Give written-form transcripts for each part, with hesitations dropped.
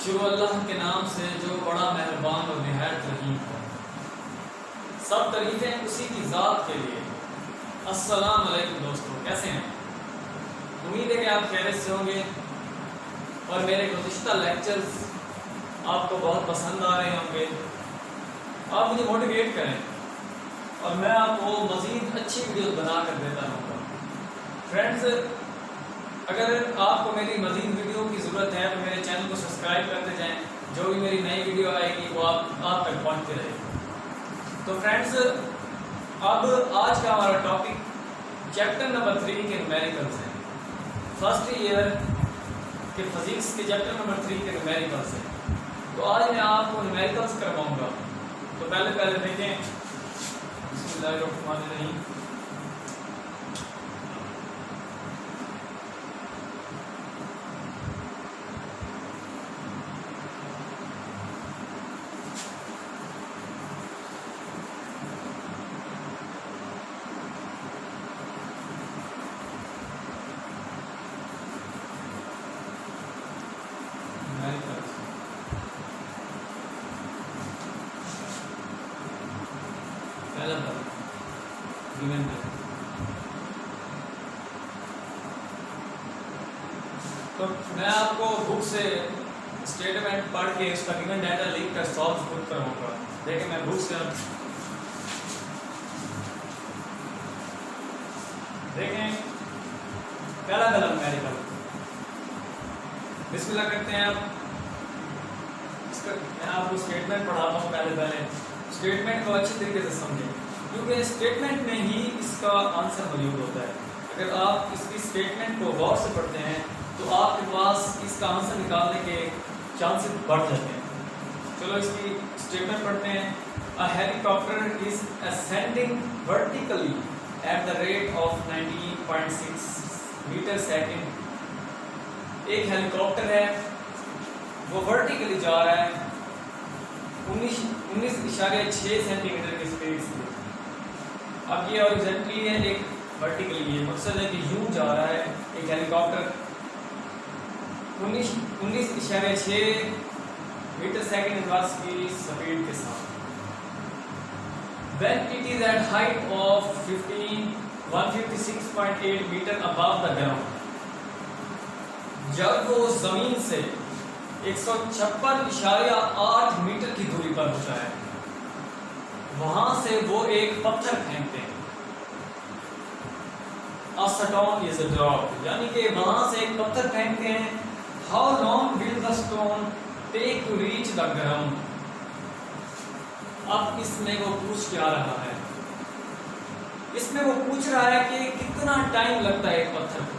शुरू अल्लाह के नाम से जो बड़ा मेहरबान और निहायत रहीम है। सब तारीफें उसी की ज़ात के लिए। अस्सलाम वालेकुम दोस्तों, कैसे हैं? उम्मीद है कि आप खैरियत से होंगे और मेरे गुज़िश्ता लेक्चर्स आपको बहुत पसंद आ रहे होंगे। आप मुझे मोटिवेट करें और मैं आपको मज़ीद अच्छी वीडियोस बना कर देता रहूँगा। फ्रेंड्स, अगर आपको मेरी मज़ीद वीडियो की ज़रूरत है तो मेरे चैनल को सब्सक्राइब करते जाएं। जो भी मेरी नई वीडियो आएगी वो आप तक पहुँचते रहेगी। तो फ्रेंड्स, अब आज का हमारा टॉपिक चैप्टर नंबर 3 के न्यूमेरिकल्स हैं। फर्स्ट ईयर के फिजिक्स के चैप्टर नंबर 3 के न्यूमेरिकल्स हैं। तो आज मैं आपको न्यूमेरिकल्स करवाऊँगा। तो पहले देखें, बिस्मिल्लाहिर्रहमानिर्रहीम। तो मैं आपको बुक से स्टेटमेंट पढ़ के उसका गिवन डाटा लिख कर सॉल्व खुद कराऊंगा। देखिए, मैं बुक से देखें पहला कलम न्यूमेरिकल। बिस्मिल्लाह करते हैं। आप इसका मैं आपको स्टेटमेंट पढ़ाता हूँ। पहले स्टेटमेंट को अच्छी तरीके से समझें, क्योंकि स्टेटमेंट में ही इसका आंसर मौजूद होता है। अगर आप इसकी स्टेटमेंट को गौर से पढ़ते हैं तो आपके पास इसका आंसर निकालने के चांसेस बढ़ जाते हैं। चलो इसकी स्टेटमेंट पढ़ते हैं। A helicopter is ascending vertically at the rate of 19.6 metre second. एक हेलीकॉप्टर है, वो वर्टिकली जा रहा है 19.6 सेंटीमीटर की स्पीड से। अब ये हॉरिजॉन्टली है, एक वर्टिकली है। मकसद है कि यूं जा रहा है एक हेलीकॉप्टर 19.6 मीटर सेकेंड की स्पीड के साथ। When it is at height of 156.8 metre above the ground, जब वो जमीन से 156.8 मीटर की दूरी पर होता है, वहां से वो एक पत्थर फेंकते हैं। A stone is dropped, यानी कि वहां से एक पत्थर फेंकते हैं। How long will the stone take to reach the ground? अब इसमें वो पूछ क्या रहा है? इसमें वो पूछ रहा है कि कितना टाइम लगता है एक पत्थर को।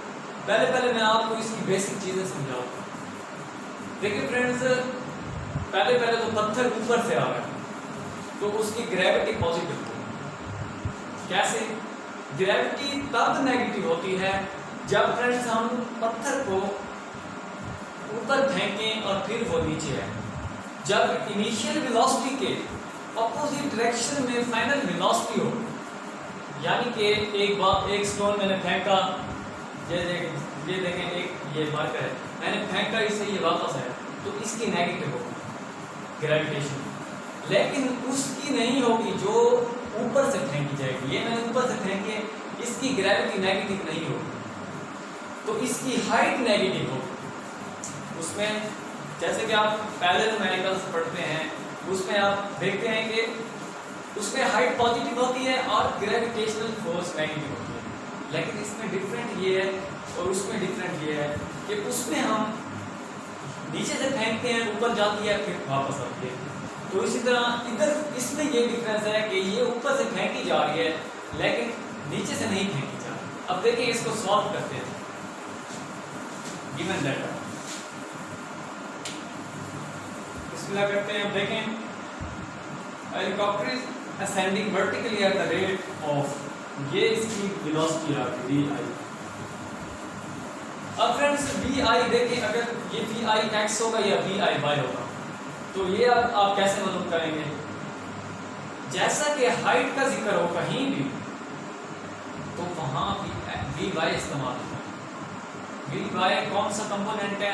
पहले मैं आपको इसकी बेसिक चीजें समझाऊंगा। देखिए फ्रेंड्स, पहले तो पत्थर ऊपर से आ रहा है तो उसकी ग्रेविटी पॉजिटिव होगी। कैसे? ग्रेविटी तब नेगेटिव होती है जब फ्रेंड्स हम पत्थर को ऊपर फेंकें और फिर वो नीचे आए। जब इनिशियल वेलोसिटी के अपोजिट डायरेक्शन में फाइनल वेलोसिटी हो, यानी कि एक स्टोन मैंने फेंका, ये देखें एक ये मार्कर है, मैंने फेंका, इससे ये वापस आया, तो इसकी नेगेटिव होगी ग्रेविटेशन, लेकिन उसकी नहीं होगी जो ऊपर से फेंकी जाएगी। ये मैंने ऊपर से फेंके, इसकी ग्रेविटी नेगेटिव नहीं होगी, तो इसकी हाइट नेगेटिव होगी। उसमें जैसे कि आप पहले न्यूमेरिकल्स पढ़ते हैं, उसमें आप देखते हैं कि उसमें हाइट पॉजिटिव होती है और ग्रेविटेशनल फोर्स नेगेटिव होती है। लेकिन इसमें डिफरेंट ये है और उसमें डिफरेंट ये है कि उसमें हम नीचे से फेंकते हैं, ऊपर जाती है, फिर वापस आती है। तो इसी तरह इधर इसमें ये डिफरेंस है कि ये ऊपर से फेंकी जा रही है लेकिन नीचे से नहीं फेंकी जा रही। अब देखिए, इसको सॉल्व करते हैं। गिवन डाटा इसमें करते हैं। अब देखें, helicopter is ascending vertically at the rate of, ये इसकी वेलोसिटी आ गई vi। अब फ्रेंड्स vi देखें, अगर ये vi x होगा या vi y होगा, तो ये अब आप कैसे मालूम करेंगे? जैसा कि हाइट का जिक्र हो कहीं भी तो वहां भी vy इस्तेमाल होता है। vy कौन सा कंपोनेंट है?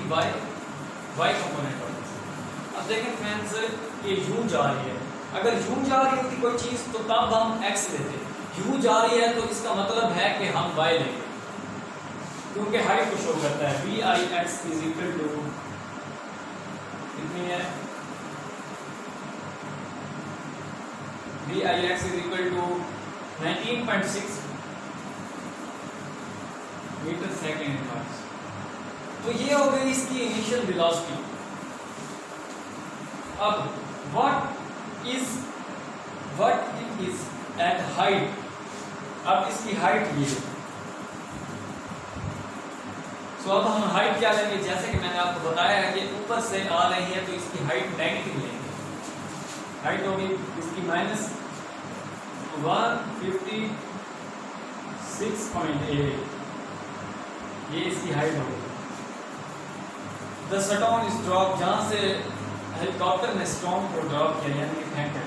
vy y component of x। अब देखें फ्रेंड्स ये यूं जा रही है, अगर यूं जा रही होती कोई चीज तो तब हम x लेते, यूं जा रही है तो इसका मतलब है कि हम y लेंगे, क्योंकि हाइट को शो करता है। vi x is equal to कितनी है, vi x is equal to 19.6 metre second inverse. तो ये हो गई इसकी इनिशियल वेलोसिटी। अब what it is at height, अब इसकी हाइट ये है। सो अब हम हाइट क्या लेंगे, जैसे कि मैंने आपको बताया है कि ऊपर से आ रही है तो इसकी हाइट नेगेटिव लेंगे। हाइट होगी इसकी -156.8, ये इसकी हाइट होगी। द स्टोन इज ड्रॉप, जहां से हेलीकॉप्टर ने स्टोन को ड्रॉप किया यानी कि फेंका।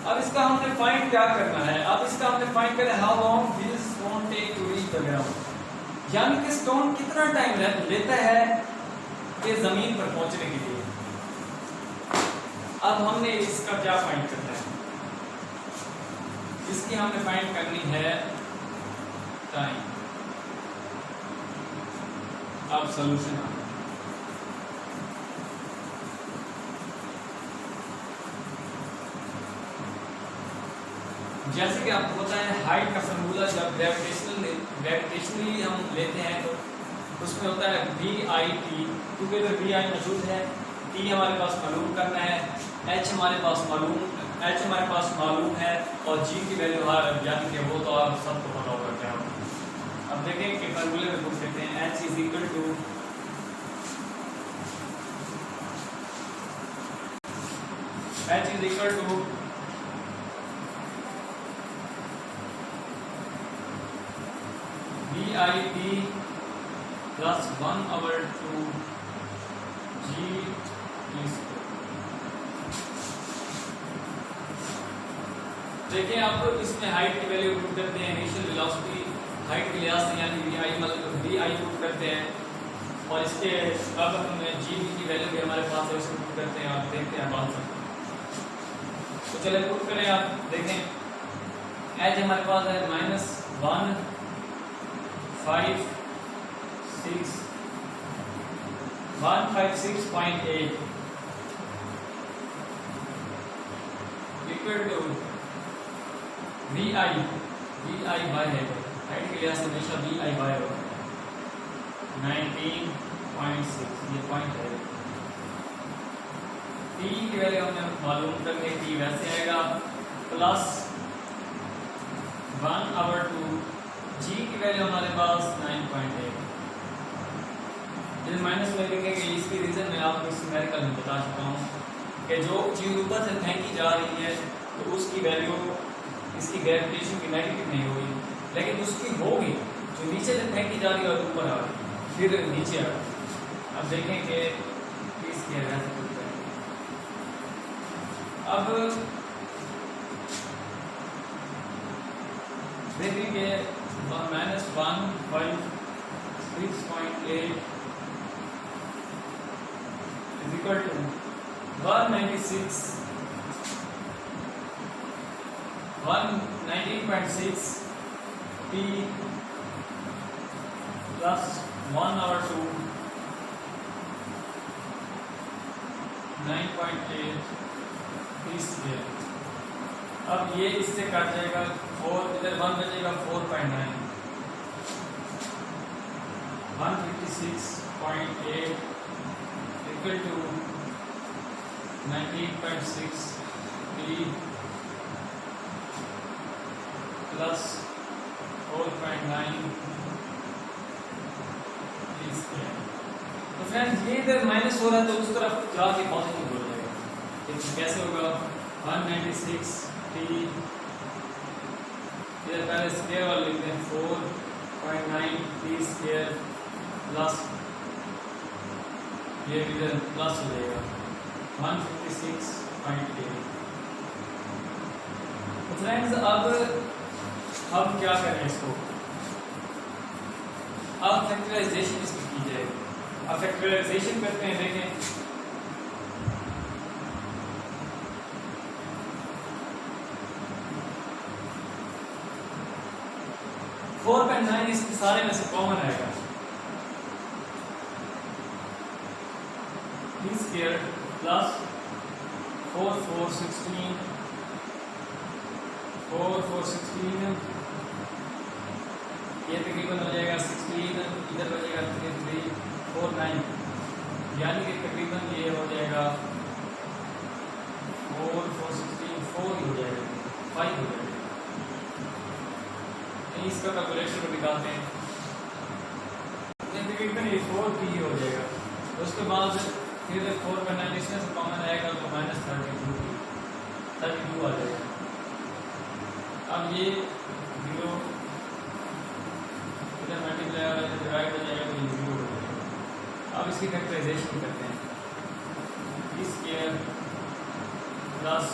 अब इसका हमने फाइंड क्या करना है, अब इसका हमने फाइंड करना है how long will stone take to reach the ground, यानी कि स्टोन कितना टाइम लेता है ये जमीन पर पहुंचने के लिए। अब हमने इसका क्या फाइंड करना है, इसकी हमने फाइंड करनी है टाइम। अब सॉल्यूशन जैसे कि आपको पता है हाइट का फॉर्मूला जब ग्रेविटेशनली हम लेते हैं तो उसमें होता है VIT, क्योंकि इधर VI मौजूद है, T हमारे पास मालूम करना है, H हमारे पास मालूम है और G की वैल्यू यानी कि वो तो आप सबको पता होगा क्या होगा। अब देखें कि फॉर्मूले में पूछ लेते हैं H is equal to VIT plus 1/2 G is। देखिए आप इसमें हाइट की वैल्यू पुट करते हैं, इनिशियल वेलोसिटी हाइट के लिहाज से यानी VI पुट करते हैं, और इसके अब हम G की वैल्यू भी हमारे पास है उसको पुट करते हैं और देखते हैं बात सकते। तो चलिए पुट करें, आप देखें H हमारे पास है -156.8 इक्वल टू VI बाय है, हाइट के लिहाज से हमेशा VI बाय होगा 19.6, ये पॉइंट है। T की वैल्यू हमने मालूम करके T वैसे आएगा प्लस 1/2 G की वैल्यू हमारे पास 9.8। माइनस में लिखेंगे, इसकी रीजन मैं आपको इस न्यूमेरिकल में बता चुका हूँ कि जो चीज ऊपर से फेंकी जा रही है तो उसकी वैल्यू इसकी ग्रेविटेशन की नेगेटिव नहीं होगी, लेकिन उसकी होगी जो नीचे से फेंकी जा रही है और ऊपर आ रही है फिर नीचे आ रही है। अब देखें कि इसकी अब देखेंगे -156.8 is equal to 119.6 T plus 1/2 9.8 T square। अब ये इससे कट जाएगा 4, इधर 1 बचेगा 4.9, 156.8 equal to 19.6 T plus 4.9 T square. तो फ्रेंड्स ये इधर माइनस हो रहा है तो उस तरफ जाके पॉजिटिव हो जाएगा। कैसे होगा, 196 T इधर पहले स्क्वायर वाला लिखते हैं 4.9 T स्क्वायर प्लस ये इधर प्लस हो जाएगा 156.8। तो फ्रेंड्स अब हम क्या करें इसको, अब फैक्टराइजेशन इसकी की जाएगी। अब फैक्टराइजेशन करते हैं, देखें 4.9 इसके सारे में से कॉमन आएगा, d स्क्वायर प्लस 4 4 16 4 4 16 ये तकरीबन हो जाएगा 16, इधर बचेगा 3 3 4 9, यानी कि तकरीबन ये हो जाएगा 4 4 16 4 ही हो जाएगा, 5 हो जाएगा। इसका कैलकुलेशन को निकालते हैं, तकरीबन ये 4 की हो जाएगा। उसके बाद फिर 4.9 इसमें से कॉमन आएगा तो माइनस 32 आ जाएगा। अब ये 0 इधर मल्टीप्लाई और इधर डिवाइड हो जाएगा तो ये 0 हो जाएगा। अब इसकी फैक्टराइजेशन करते हैं, d स्क्वायर प्लस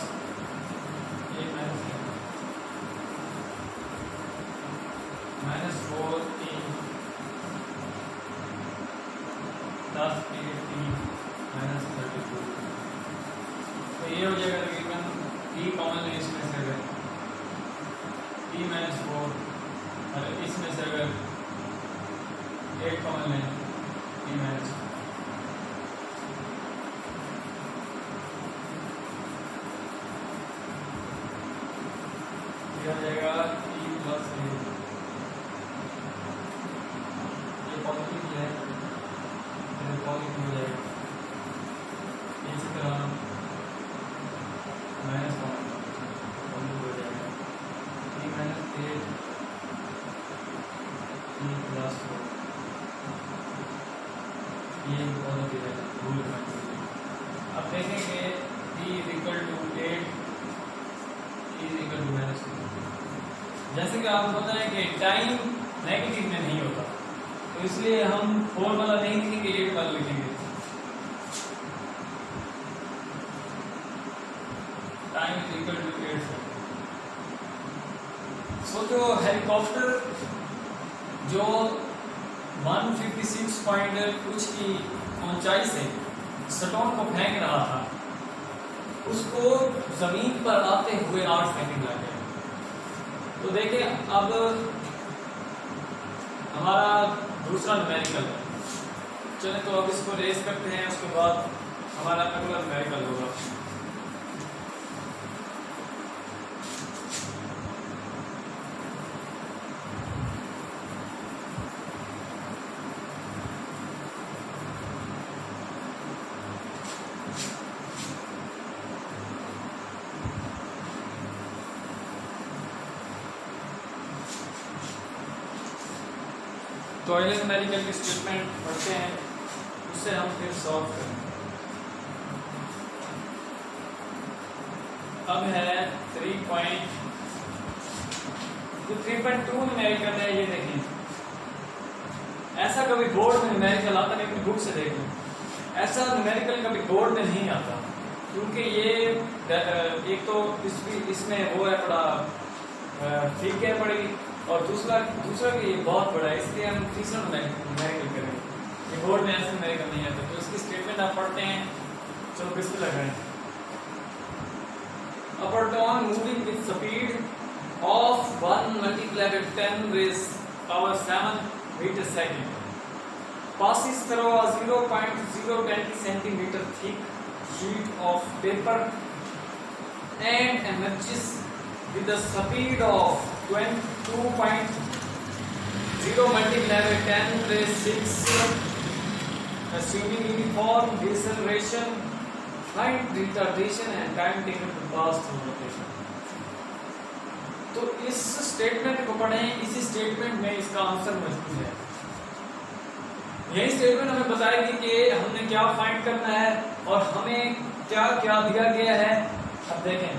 ये माइनस 4 3 10 3 माइनस 32, तो ये हो जाएगा तकरीबन d कॉमन है इसमें से, अगर d माइनस 4 और इसमें से अगर 8 कॉमन है d माइनस 4, ये हो जाएगा d प्लस पॉजिटिव है, पॉजिटिव हो जाएगा। इसी तरह माइनस 1 पॉजिटिव हो जाएगा, d माइनस 8 d प्लस 4 ये पॉजिटिव है, रूल कैंसिल। अब देखेंगे d is equal to 8 d is equal to minus 2। जैसे कि आपको पता है कि टाइम नेगेटिव में नहीं होता, तो इसलिए हम 4 वाला नहीं लिखेंगे, 8 वाला लिखेंगे। Time is equal to 8। सोचो हेलीकॉप्टर जो 156 पॉइंट कुछ की ऊंचाई से स्टोन को फेंक रहा था, उसको जमीन पर आते हुए 8 सेकंड लगे। तो देखिए अब हमारा दूसरा न्यूमेरिकल है, चलें तो अब इसको रेस करते हैं, उसके बाद हमारा अगला न्यूमेरिकल होगा। तो अगले न्यूमेरिकल की स्टेटमेंट पढ़ते हैं, उससे हम फिर सॉल्व करेंगे। अब है 3.2 न्यूमेरिकल है, ये देखें। ऐसा कभी बोर्ड में न्यूमेरिकल आता नहीं, अपनी बुक से देख लें। ऐसा न्यूमेरिकल कभी बोर्ड में नहीं आता, क्योंकि ये एक तो इसमें वो है बड़ा ठीक है बड़ी, और दूसरा भी बहुत बड़ा है, इसलिए हम तीसरा न्यूमेरिकल करेंगे। ये बोर्ड में ऐसे न्यूमेरिकल नहीं आता, तो इसकी स्टेटमेंट आप पढ़ते हैं। चलो किस पे लगाएं। A proton moving with speed of 1 multiplied by 10 raised power 7 meter second passes through a 0.020 centimeter thick sheet of paper and emerges with the speed of 2.0 multiplied by 10 raised 6, assuming uniform deceleration, find retardation and time taken to pass through rotation। तो इस statement को पढ़ें, इसी statement में इसका answer मौजूद है। यही स्टेटमेंट हमें बताएगी कि हमने क्या फाइंड करना है और हमें क्या क्या दिया गया है। अब देखें,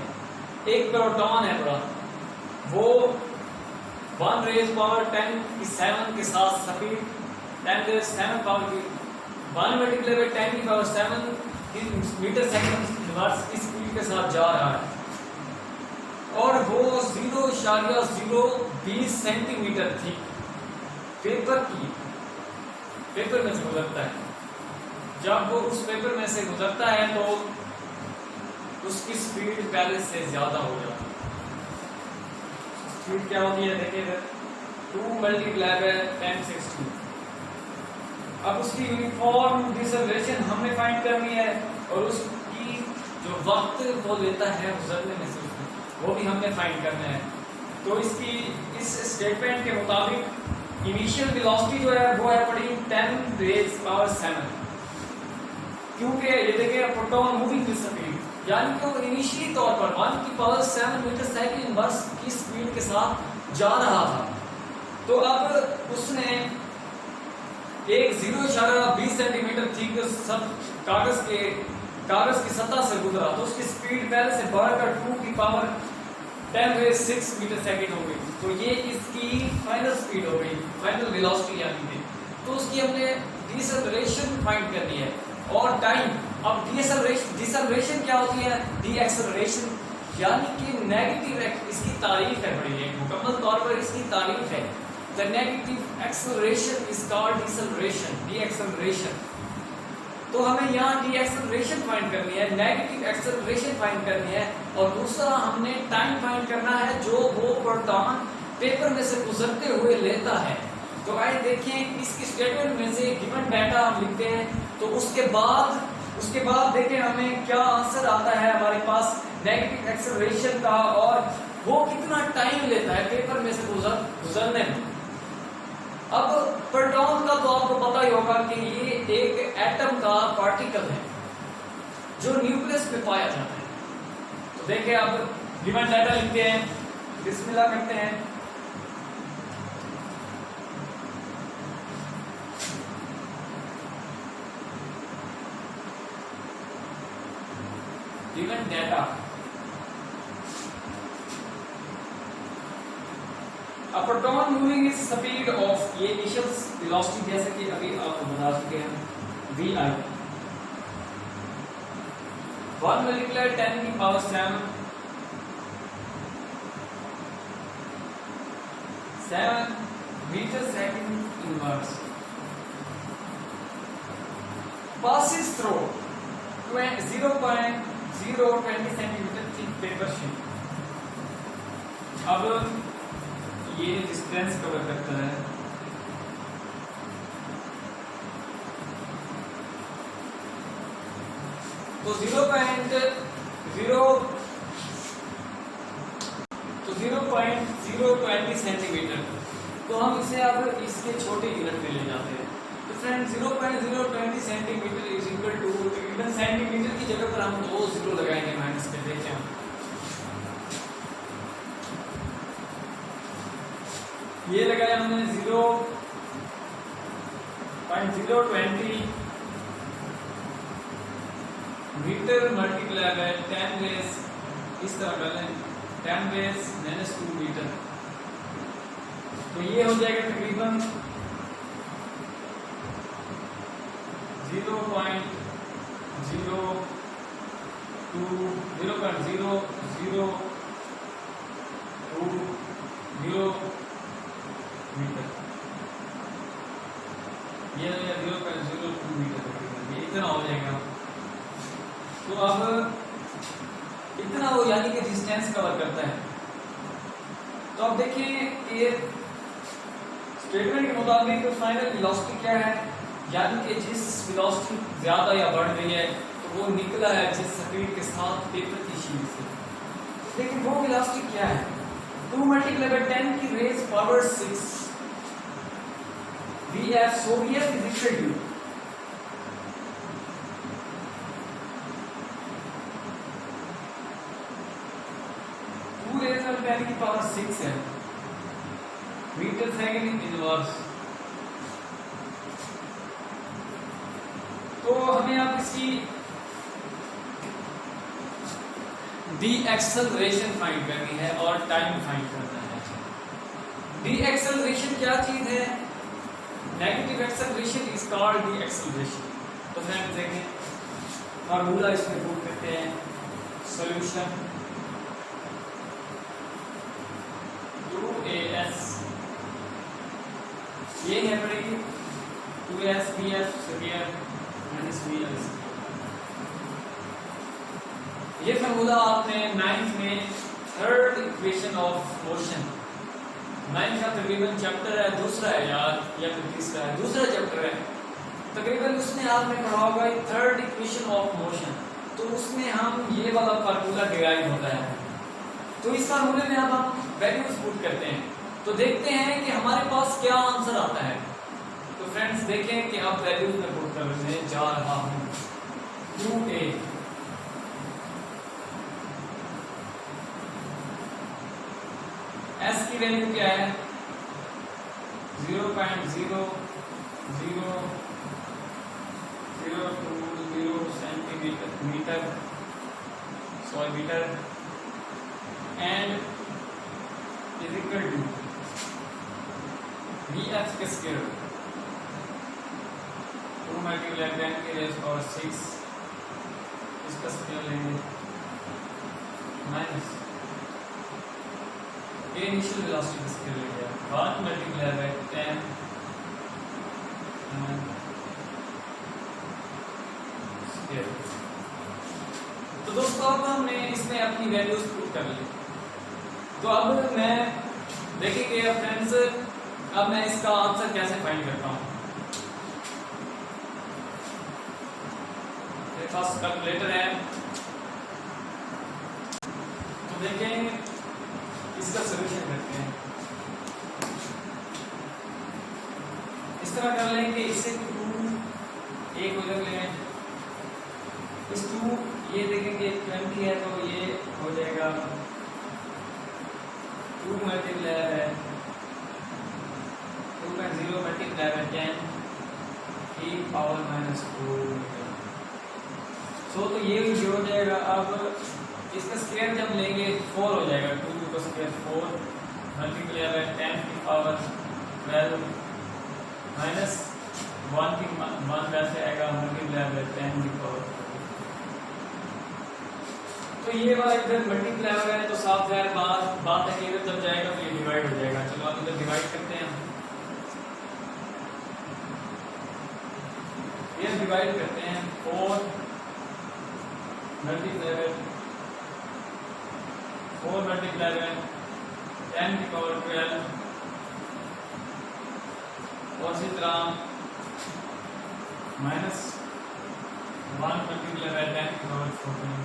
एक प्रोटॉन है बड़ा, वो 1 रेज़ पावर 10⁷ के साथ स्पीड 10⁷ पावर की 1 मल्टीप्लाई बाय 10 की पावर 7 मीटर सेकंड की स्पीड के साथ जा रहा है, और वो 0.020 सेंटीमीटर थी पेपर में से गुजरता है। जब वो उस पेपर में से गुजरता है तो उसकी स्पीड पहले से ज्यादा हो जाती है। स्पीड क्या होती है देखिए, 2 मल्टीप्लाई बाय 1060। अब उसकी यूनिफॉर्म डिसेलेरेशन हमने फाइंड करनी है और उसकी जो वक्त वो लेता है गुजरने में से वो भी हमने फाइंड करना है। तो इसकी इस स्टेटमेंट के मुताबिक इनिशियल वेलोसिटी जो है वो है पड़ी 10⁻⁷, क्योंकि ये देखिए प्रोटॉन मूविंग विद स्पीड, यानी कि वो इनिशियली तौर पर 1⁷ मीटर सेकंड वर्ष की स्पीड के साथ जा रहा था। तो अब उसने एक 0.20 सेंटीमीटर थिक सब कागज की सतह से गुजरा, तो उसकी स्पीड पहले से बढ़कर 2⁻10⁶ मीटर सेकंड हो गई। तो ये इसकी फाइनल स्पीड हो गई, फाइनल वेलोसिटी यानी कि। तो उसकी हमने डिसेलेरेशन फाइंड करनी है और टाइम। अब डिसेलेरेशन क्या होती है? डीएक्सेलरेशन, यानी कि नेगेटिव इसकी तारीफ है बड़ी है, मुकम्मल तौर पर इसकी तारीफ है। The negative acceleration is called deceleration, deceleration. तो हमें यहाँ डीएक्सेलरेशन फाइंड करनी है, नेगेटिव एक्सेलरेशन फाइंड करनी है और दूसरा हमने टाइम फाइंड करना है जो वो प्रोटॉन पेपर में से गुजरते हुए लेता है। तो आइए देखें इसकी स्टेटमेंट में से गिवन डाटा हम लिखते हैं, तो उसके बाद देखें हमें क्या आंसर आता है हमारे पास नेगेटिव एक्सेलरेशन का और वो कितना टाइम लेता है पेपर में से गुजरने में। अब प्रोटॉन का तो आपको पता ही होगा कि ये एक एटम का पार्टिकल है जो न्यूक्लियस में पाया जाता है। तो देखिए अब गिवन डाटा लिखते हैं, बिस्मिल्लाह करते हैं। Given data, A proton moving is speed of ये इनिशियल वेलोसिटी जैसे कि अभी आपको बता चुके हैं vi 1 multiply 10⁻7 metre second inverse passes through 0.020 centimetre thick paper sheet. अब ये डिस्टेंस कवर करता है तो 0.020 सेंटीमीटर। तो हम इसे अब इसके छोटे यूनिट में ले जाते हैं। तो friend 0.020 centimetre is equal to, तकरीबन सेंटीमीटर की जगह पर हम 2 जीरो लगाएंगे माइनस के, देखें हम ये लगाया हमने 0.020 मीटर मल्टीप्लाई बाय 10 बेस, इस तरह कर लें 10 बेस -2 मीटर। तो ये हो जाएगा तकरीबन 0.020 मीटर, ये 0.02 मीटर तकरीबन, ये इतना हो जाएगा। तो अब इतना वो यानी कि डिस्टेंस कवर करता है। तो अब देखिए कि स्टेटमेंट के मुताबिक फाइनल वेलोसिटी क्या है, यानी कि जिस वेलोसिटी ज्यादा या बढ़ रही है तो वो निकला है जिस स्पीड के साथ पेपर की शीट से। लेकिन वो वेलोसिटी क्या है? 2 मल्टीप्लाई बाय 10 की raise power 6 VF, so VF is equal to 2 raised by 10 की पावर 6 है मीटर सेकंड इनवर्स। तो हमें अब इसकी डीएक्सेलरेशन फाइंड करनी है और टाइम फाइंड करना है। डीएक्सेलरेशन क्या चीज है? Negative acceleration is called deceleration. तो फ्रेंड्स देखें फार्मूला इसमें पुट करते हैं, सॉल्यूशन 2as ये है बड़ी 2s bf square minus V L square. ये फॉर्मूला आपने 9th में third equation of motion, 9th का तकरीबन चैप्टर है, दूसरा है यार या फिर तीसरा है, दूसरा चैप्टर है तकरीबन, उसमें आपने पढ़ा होगा थर्ड इक्वेशन ऑफ मोशन। तो उसमें हम ये वाला फार्मूला डिराइव होता है। तो इस फार्मूले में अब हम वैल्यूज पुट करते हैं, तो देखते हैं कि हमारे पास क्या आंसर आता है। तो फ्रेंड्स देखें कि अब वैल्यूज में पुट करने जा रहा हूं। 2a s की वैल्यू क्या है 0.000020 centimetre metre and is equal to vf के स्क्वायर 2 मल्टीप्लाई 10 की रेज़ पावर 6 इसका स्क्वायर लेंगे माइनस इनिशियल वेलोसिटी का स्क्वायर ले लिया 1 मल्टीप्लाई बाय 10 स्क्वायर। तो दोस्तों अब हमने इसमें अपनी वैल्यूज पुट कर ली। तो अब मैं देखेंगे फ्रेंड्स, अब मैं इसका आंसर कैसे फाइंड करता हूं। मेरे पास कैलकुलेटर है, तो देखें इसका सॉल्यूशन करते हैं। इस तरह कर लेंगे, इससे 2 एक उधर ले इस 2 ये देखेंगे 20 है तो ये हो जाएगा 2 मल्टीप्लाई है 2.0 मल्टीप्लाई बाय 10 e पावर -2 तो ये हो जाएगा। अब इसका स्क्वायर जब लेंगे 4 हो जाएगा, 2 का स्क्वायर 4 मल्टीप्लाई बाय 10 की पावर 12 माइनस 1 की 1 कैसे आएगा मल्टीप्लाई बाय 10 की पावर। तो ये वाला इधर मल्टीप्लाई हो रहा है तो साफ जाहिर बात है कि इधर जब जाएगा तो ये डिवाइड हो जाएगा। चलो आप इधर डिवाइड करते हैं, ये डिवाइड करते हैं 4 मल्टीप्लाई बाय 10 की पावर 12 और इसी तरह माइनस 1 मल्टीप्लाई बाय 10 की पावर 14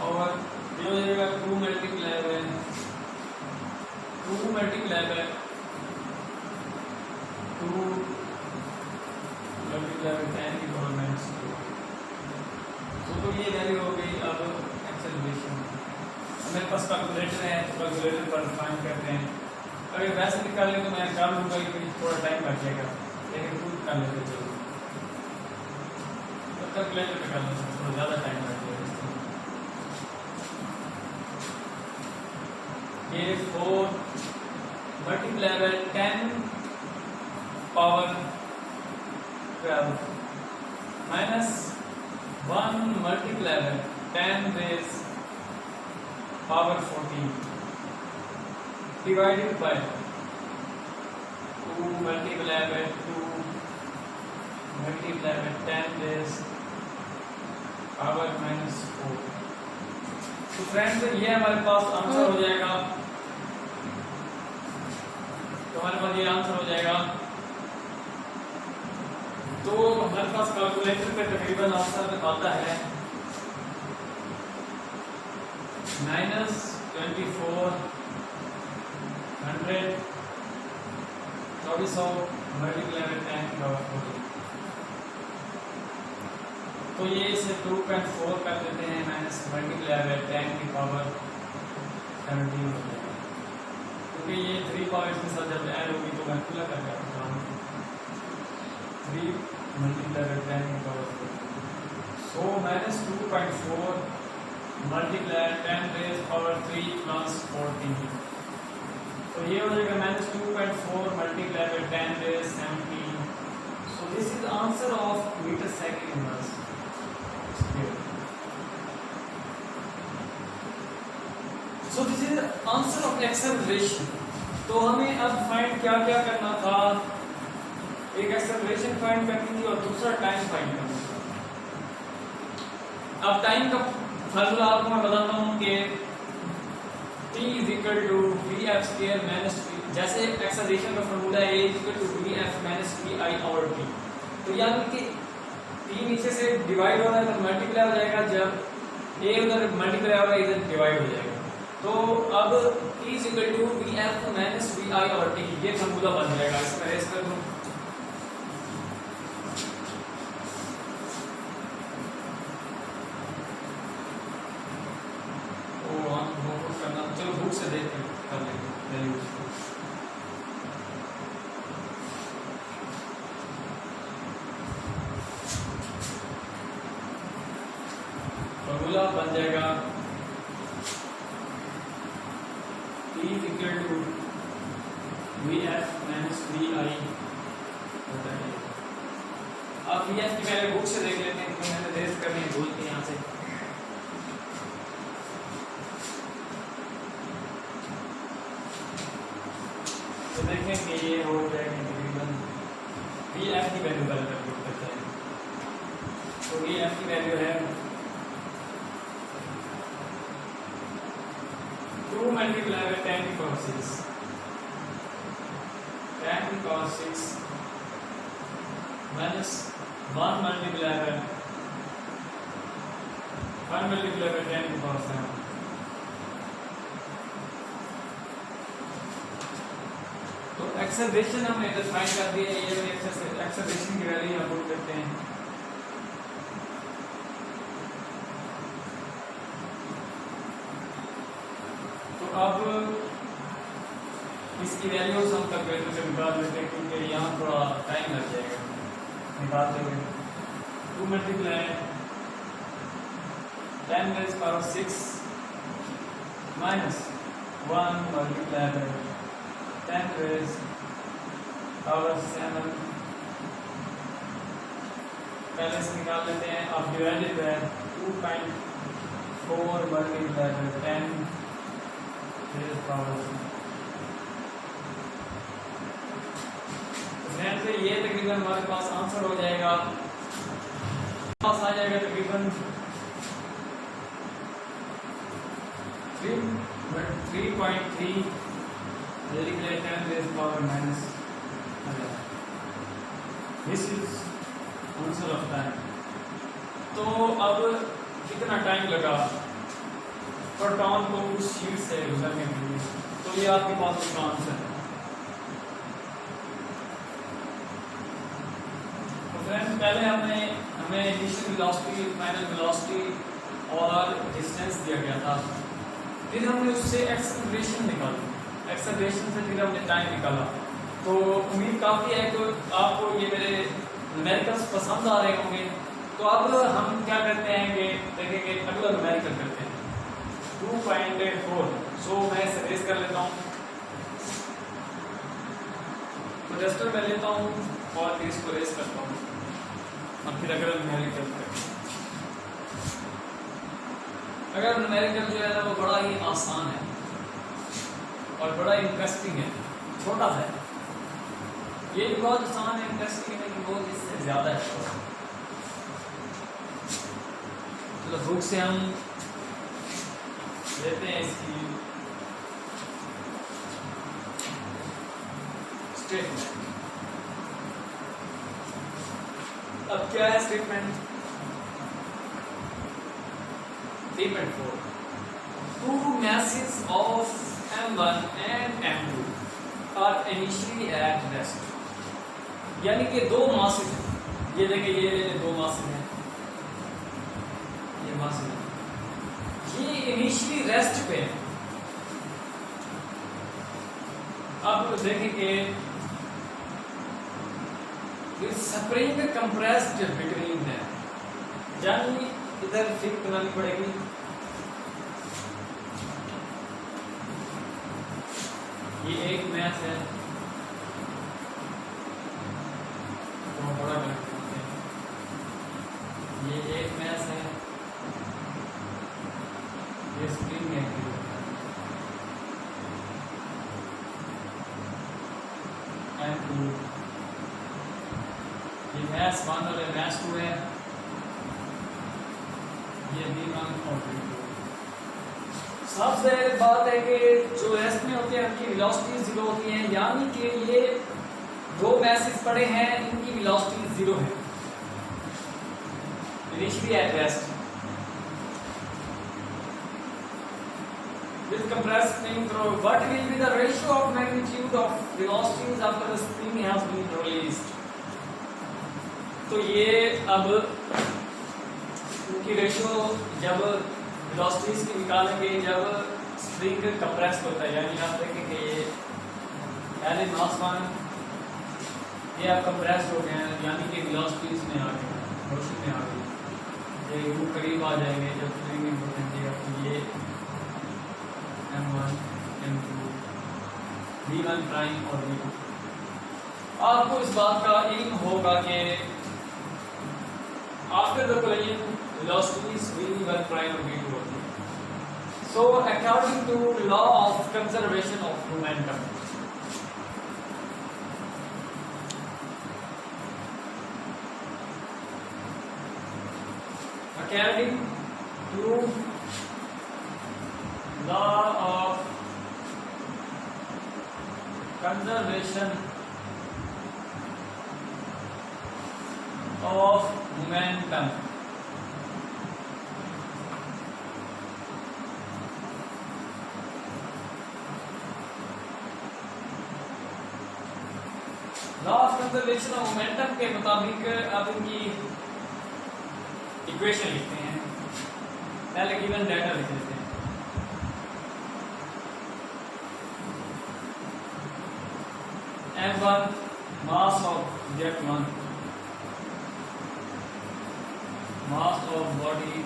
और ये हो जाएगा 2 मल्टीप्लाई बाय 10 की पावर -2। तो ये वैल्यू हो गई। अब एक्सेलरेशन मेरे पास कैलकुलेटर है तो कैलकुलेटर पर फाइंड करते हैं। अगर वैसे निकाल लें तो मैं कर लूँगा कि थोड़ा टाइम लग जाएगा, लेकिन खुद कर लेते चलो तो कैलकुलेटर पे कर लेते थोड़ा ज़्यादा टाइम लग जाएगा। ये 4 multiply by 10 power 12 minus 1 multiply by 10 raise power 14 divided by 2 multiply by 2 multiply by 10 raise power -4। तो फ्रेंड्स ये हमारे पास आंसर हो जाएगा। तो हमारे पास ये आंसर हो जाएगा। तो हमारे पास कैलकुलेटर पे तकरीबन आंसर आता है -2400 मल्टीप्लाई बाय 10 की पावर 14। तो ये इसे 2.4 कर देते हैं माइनस मल्टीप्लाई बाय 10 की पावर 17 हो जाएगा, क्योंकि ये 3 पावर इसके साथ जब ऐड होगी तो मैं खुला कर जाता हूँ 3 मल्टीप्लाई बाय 10 की power 14। So -2.4 multiply 10 raise power 3 plus 14। तो ये हो जाएगा -2.4 multiply by 10 raise 17। So this is answer of metre second inverse. So this is answer of acceleration. तो हमें अब फाइंड क्या क्या करना था एक एक्सेलरेशन फाइंड करनी थी और दूसरा टाइम फाइंड करना था। अब टाइम का फार्मूला आपको मैं बताता हूँ कि t is equal to V F square minus T, जैसे एक्सेलरेशन का फार्मूला है a is equal to V F minus T I और टी। तो यानी कि t नीचे से डिवाइड हो रहा है तो मल्टीप्लाई हो जाएगा, जब a उधर मल्टीप्लाई होगा इधर डिवाइड हो जाएगा। तो अब t is equal to V F minus V I और टी, ये फार्मूला बन जाएगा। इसमें रेस कर दूं, चलो बुक से देख कर लेंगे वैल्यूज को। फॉर्मूला बन जाएगा t is equal to V F minus V I. अब वी एफ की पहले बुक से देख लेते हैं, क्योंकि मैंने रेस करनी भूल थी यहाँ से। तो देखें कि ये हो जाएगा तकरीबन वी एफ की वैल्यू कैलकुलेट करते हैं। तो वी एफ की वैल्यू है 2 मल्टीप्लाई बाय 10 की पावर 6, 10 की power 6 minus 1 multiply by 1 multiply by 10 की पावर 7। तो एक्सेलरेशन हमने इधर फाइंड कर दिया है, ये एक्सेलरेशन की वैल्यू यहाँ पुट करते हैं। तो अब इसकी वैल्यूज हम कैलकुलेटर से निकाल लेते हैं, क्योंकि यहाँ थोड़ा टाइम लग जाएगा निकालते हुए। 2 multiply 10 raise power 6 minus 1 multiply 10 raised power 7, पहले से निकाल लेते हैं। अब divided by 2.4 multiply by 10 raised power 7। से ये तकरीबन हमारे पास आंसर हो जाएगा, पास आ जाएगा तकरीबन 3.3 power minus. This is answer of time. तो अब कितना टाइम लगा प्रोटॉन को उस शीट से गुजरने के लिए, तो ये आपके पास उसका आंसर है। तो फ्रेंड्स पहले हमें इनिशियल वेलोसिटी, फाइनल वेलोसिटी और डिस्टेंस दिया गया था, फिर हमने उससे एक्सेलरेशन निकाली, एक्सेलरेशन से फिर हमने टाइम निकाला। तो उम्मीद काफ़ी है कि आपको ये मेरे न्यूमेरिकल्स पसंद आ रहे होंगे। तो अब हम क्या करते हैं कि देखेंगे अगला न्यूमेरिकल करते हैं 2.4। सो मैं इसे रेस कर लेता हूँ, तो रजिस्टर में लेता हूँ और फिर इसको रेस करता हूँ और फिर अगला न्यूमेरिकल करते हैं। अगर न्यूमेरिकल जो है ना वो बड़ा ही आसान है और बड़ा इंटरेस्टिंग है, छोटा है। ये भी बहुत आसान है, इंटरेस्टिंग है, लेकिन बहुत इससे ज्यादा है। चलो बुक से हम लेते हैं इसकी स्टेटमेंट। अब क्या है statement? 3.4 two masses of M1 and M2 are initially at rest। यानी कि दो मासेस हैं, ये देखिए ये दो मासेस हैं, ये मासेस हैं, ये इनिशियली रेस्ट पे है। अब देखेंगे स्प्रिंग कंप्रेस्ड बिटवीन है, यानी इधर फिट बनानी पड़ेगी। ये एक मैथ है, तो बड़ा कनेक्ट करते हैं। ये एक मैथ है, ये स्प्रिंग है, M2 ये मैथ्स 1 और मैथ्स 2 है, ये V1 और V2। सबसे बात है कि जो रेस्ट में होते हैं उनकी वेलोसिटी 0 होती है, यानी कि ये दो मैसेज पड़े हैं, इनकी वेलोसिटी 0 है initially at rest. With compressed spring through, what will be the ratio of magnitude of velocities after the spring has been released? तो ये अब उनकी रेशियो जब वेलोसिटीज की निकालेंगे जब स्प्रिंग कंप्रेस होता है, यानी आप देखेंगे ये पहले मास 1 ये अब कंप्रेस हो गए हैं, यानी कि वेलोसिटीज में आ गए, मोशन में आ गई, ये वो करीब आ जाएंगे जब स्प्रिंग होंगे। तो ये M1, M2, V1 प्राइम और V2। आपको इस बात का इल्म होगा कि after the collision velocities V1 prime और V2 होती है। So according to law of conservation of momentum, according to law of conservation of momentum, law of conservation of momentum के मुताबिक अब इनकी इक्वेशन लिखते हैं। पहले गिवन डाटा लिख लेते हैं। M1 mass of object 1, mass of body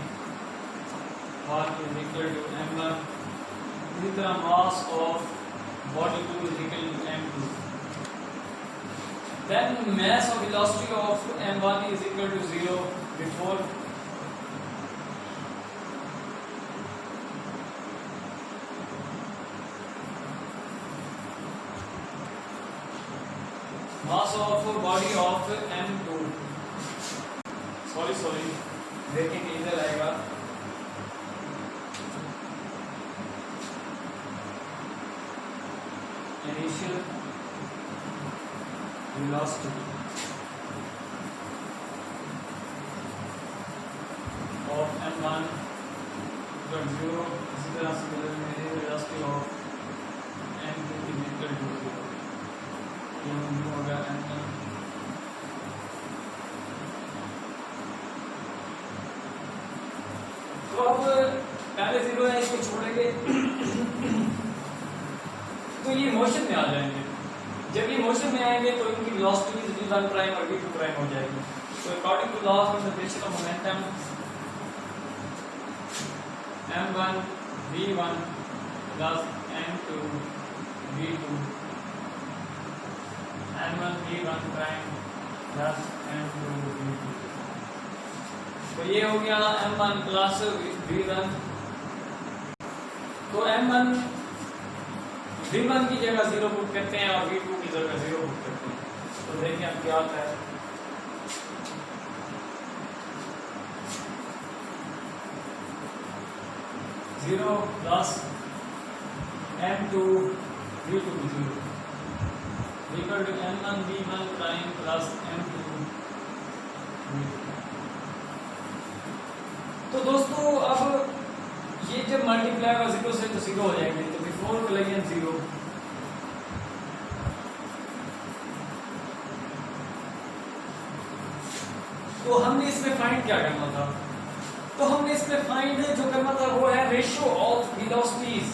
1 is equal to M1, इसी तरह mass of body 2 is equal to M2, then mass of velocity of M1 is equal to 0 before mass of body of M2, sorry देखेंगे इधर आएगा, initial velocity of M1 equal to 0, इसी तरह से velocity of M2 is equal to 0, होगा M1। तो अब पहले 0 है, इसको छोड़ेंगे तो ये मोशन में आ जाएंगे। जब ये मोशन में आएंगे तो इनकी वेलोसिटी V1 प्राइम और V2 प्राइम हो जाएगी। तो according to law of conservation of momentum, M1 V1 plus M2 V2, M1 V1 prime plus M2 V2। तो ये हो गया M1 प्लस V1। तो M1 V1 की जगह 0 पुट करते हैं और V2 की जगह 0 पुट करते हैं। तो देखिए अब क्या होता है, zero plus M2 V2 0 equal to M1 V1 prime plus M2 V2। तो दोस्तों अब ये जब मल्टीप्लाई होगा 0 से तो 0 हो जाएंगे, तो बिफोर कोलिजन 0, तो हमने इसमें फाइंड क्या करना था? तो हमने इसमें फाइंड जो करना था वो है रेशियो ऑफ वेलोसिटीज।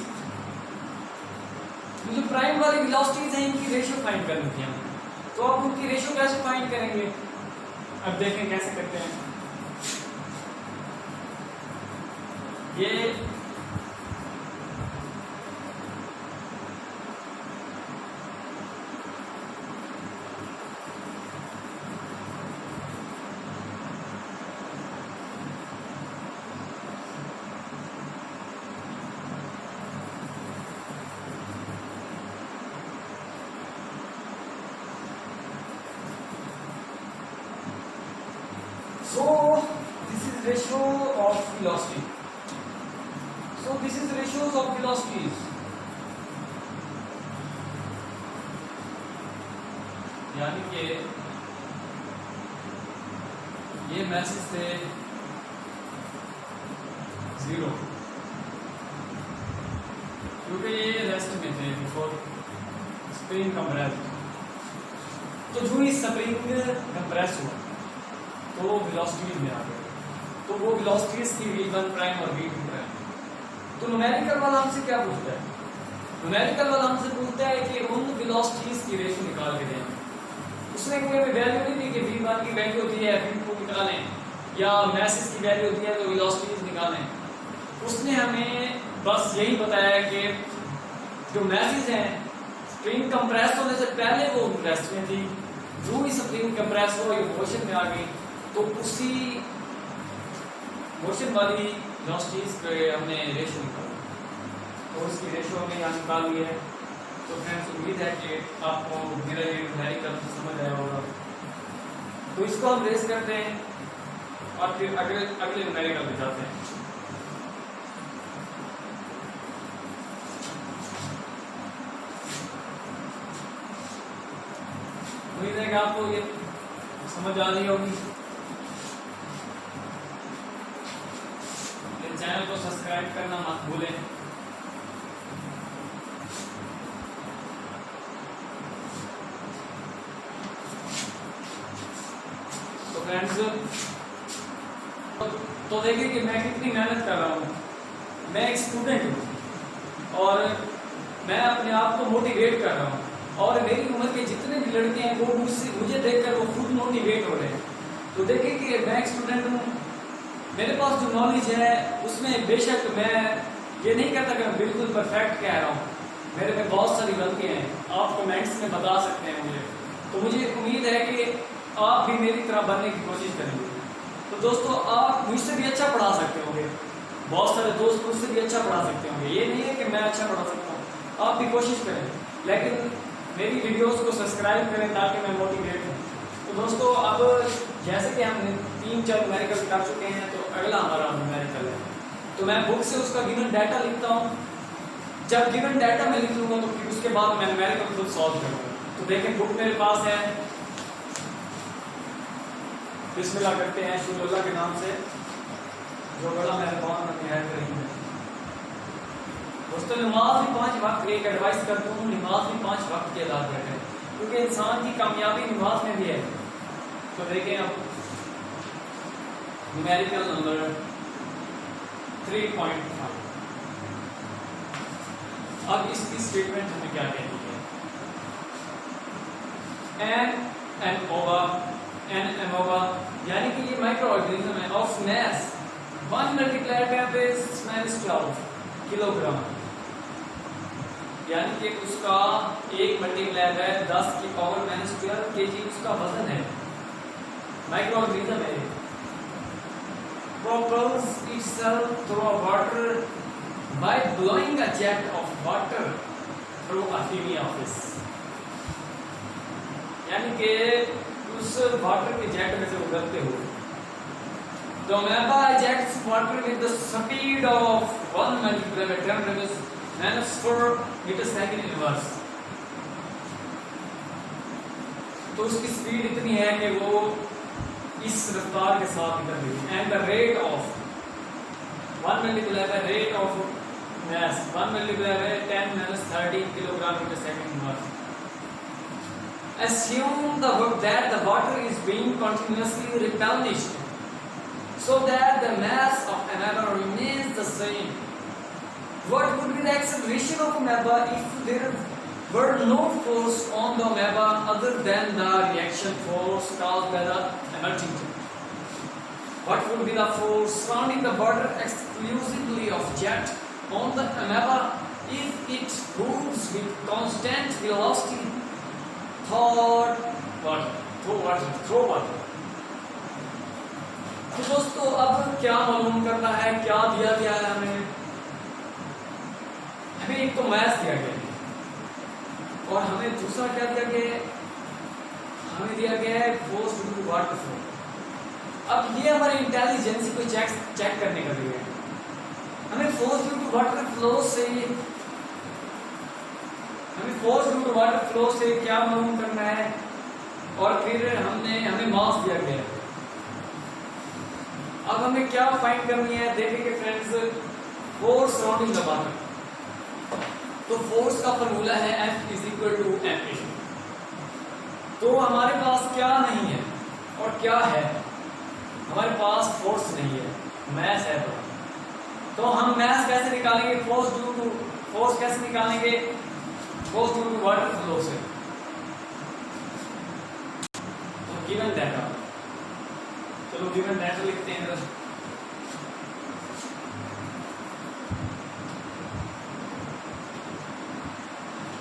जो प्राइम वाली वेलोसिटीज हैं इनकी रेशियो फाइंड करनी थी हमें। तो अब उनकी रेशियो कैसे फाइंड करेंगे, अब देखें कैसे करते हैं। ये So this is ratio of velocity. So this is ratios of velocities. यानी कि ये मैसेज थे 0 क्योंकि ये रेस्ट में थे बिफोर स्प्रिंग कंप्रेस। तो जो ही स्प्रिंग कंप्रेस हुआ तो वेलोसिटीज में आ गए, तो वो वेलोसिटीज की v1 प्राइम और v2 प्राइम। तो न्यूमेरिकल वाला हमसे क्या पूछता है? न्यूमेरिकल वाला हमसे पूछता है कि उन वेलोसिटीज की रेशियो निकाल के दें। उसने कोई वैल्यू नहीं दी कि v1 की वैल्यू दी है v2 निकालें, या मैसेज की वैल्यू दी है तो वेलोसिटीज निकालें। उसने हमें बस यही बताया कि जो मैसेज हैं स्प्रिंग कंप्रेस होने से पहले वो रेस्ट में थी, जो ही स्प्रिंग कंप्रेस हुआ ये मोशन में आ गई, तो उसी मोशन वाली वेलोसिटीज पे हमने रेशियो निकाला, तो इसकी रेशियो हमने यहाँ निकाल ली है। तो फ्रेंड्स उम्मीद है कि आपको मेरा ये न्यूमेरिकल समझ आया होगा। तो इसको हम रेस करते हैं और फिर अगले न्यूमेरिकल में जाते हैं। उम्मीद है कि आपको ये समझ आ रही होगी। चैनल को सब्सक्राइब करना मत भूलें। तो फ्रेंड्स तो देखिए कि मैं कितनी मेहनत कर रहा हूँ। मैं एक स्टूडेंट हूँ और मैं अपने आप को मोटिवेट कर रहा हूँ, और मेरी उम्र के जितने भी लड़के हैं वो मुझे देखकर वो खुद मोटिवेट हो रहे हैं। तो देखिए कि मैं एक स्टूडेंट हूँ, मेरे पास जो नॉलेज है उसमें बेशक मैं ये नहीं कहता कि मैं बिल्कुल परफेक्ट कह रहा हूँ, मेरे में बहुत सारी गलतियाँ हैं, आप कमेंट्स में बता सकते हैं मुझे। तो मुझे उम्मीद है कि आप भी मेरी तरह बनने की कोशिश करेंगे। तो दोस्तों आप मुझसे भी अच्छा पढ़ा सकते होंगे, बहुत सारे दोस्त मुझसे भी अच्छा पढ़ा सकते होंगे, ये नहीं है कि मैं अच्छा पढ़ा सकता हूँ, आप भी कोशिश करें, लेकिन मेरी वीडियोस को सब्सक्राइब करें ताकि मैं मोटिवेट हूँ। तो दोस्तों अब जैसे कि हमने 3-4 न्यूमेरिकल कर चुके हैं, तो अगला हमारा न्यूमेरिकल है। तो मैं बुक से उसका गिवन डाटा लिखता हूँ। जब गिवन डाटा में लिख लूंगा तो फिर उसके बाद मैं न्यूमेरिकल खुद सॉल्व करूंगा। तो देखें बुक मेरे पास है, बिस्मिल्लाह करते हैं शुरू अल्लाह के नाम से जो बड़ा मेहरबान और निहायत रहीम है। दोस्तों नमाज भी 5 वक्त, एक एडवाइस करता हूँ, नमाज भी 5 वक्त की अदा करें, क्योंकि इंसान की कामयाबी नमाज में भी है। तो देखें अब न्यूमेरिकल नंबर 3.5। अब इसकी स्टेटमेंट हमें क्या कहती है? एन एमोवा यानी कि ये माइक्रो ऑर्गेनिज्म है of mass 1 multiplied by 10⁻12 kilogram, यानी कि उसका 1 मल्टीप्लाई बाय 10⁻12 kg उसका वजन है। माइक्रो ऑर्गेनिज्म है, propels itself through water by blowing a jet of water through a heavy office, यानी कि उस वाटर के जेट में से उगलते हुए। तो amoeba ejects water with the speed of 1 multiplied by 10⁻⁻⁴ metre per second inverse. तो उसकी स्पीड इतनी है कि वो इस रफ्तार के साथ निकल रही है। And the rate of 1 multiply by rate of mass 1 multiply by 10⁻13 kilogram metre per second inverse. Assume that the water is being continuously replenished so that the mass of amoeba remains the same. What would be the acceleration of amoeba if there were no force on the amoeba other than the reaction force caused by the emerging jet? What would be the force surrounding the water exclusively of jet on the amoeba if it moves with constant velocity? Throw water. तो दोस्तों अब क्या मालूम करना है, क्या दिया गया है हमें? हमें एक तो मैथ दिया गया है और हमें दूसरा क्या दिया गया है? हमें दिया गया है force due to water flow. अब ये हमारी इंटेलिजेंस को चेक करने का लिए है। हमें force due to water flow से क्या मालूम करना है, और फिर हमें मास दिया गया है। अब हमें क्या फाइंड करनी है, देखेंगे friends, force surrounding the water. तो फोर्स का फॉर्मूला है F = ma। तो हमारे पास क्या नहीं है और क्या है, हमारे पास फोर्स नहीं है, मैस है। तो हम मैस कैसे निकालेंगे, फोर्स कैसे निकालेंगे, force due to water flow से। तो गिवन डाटा, चलो गिवन डाटा लिखते हैं।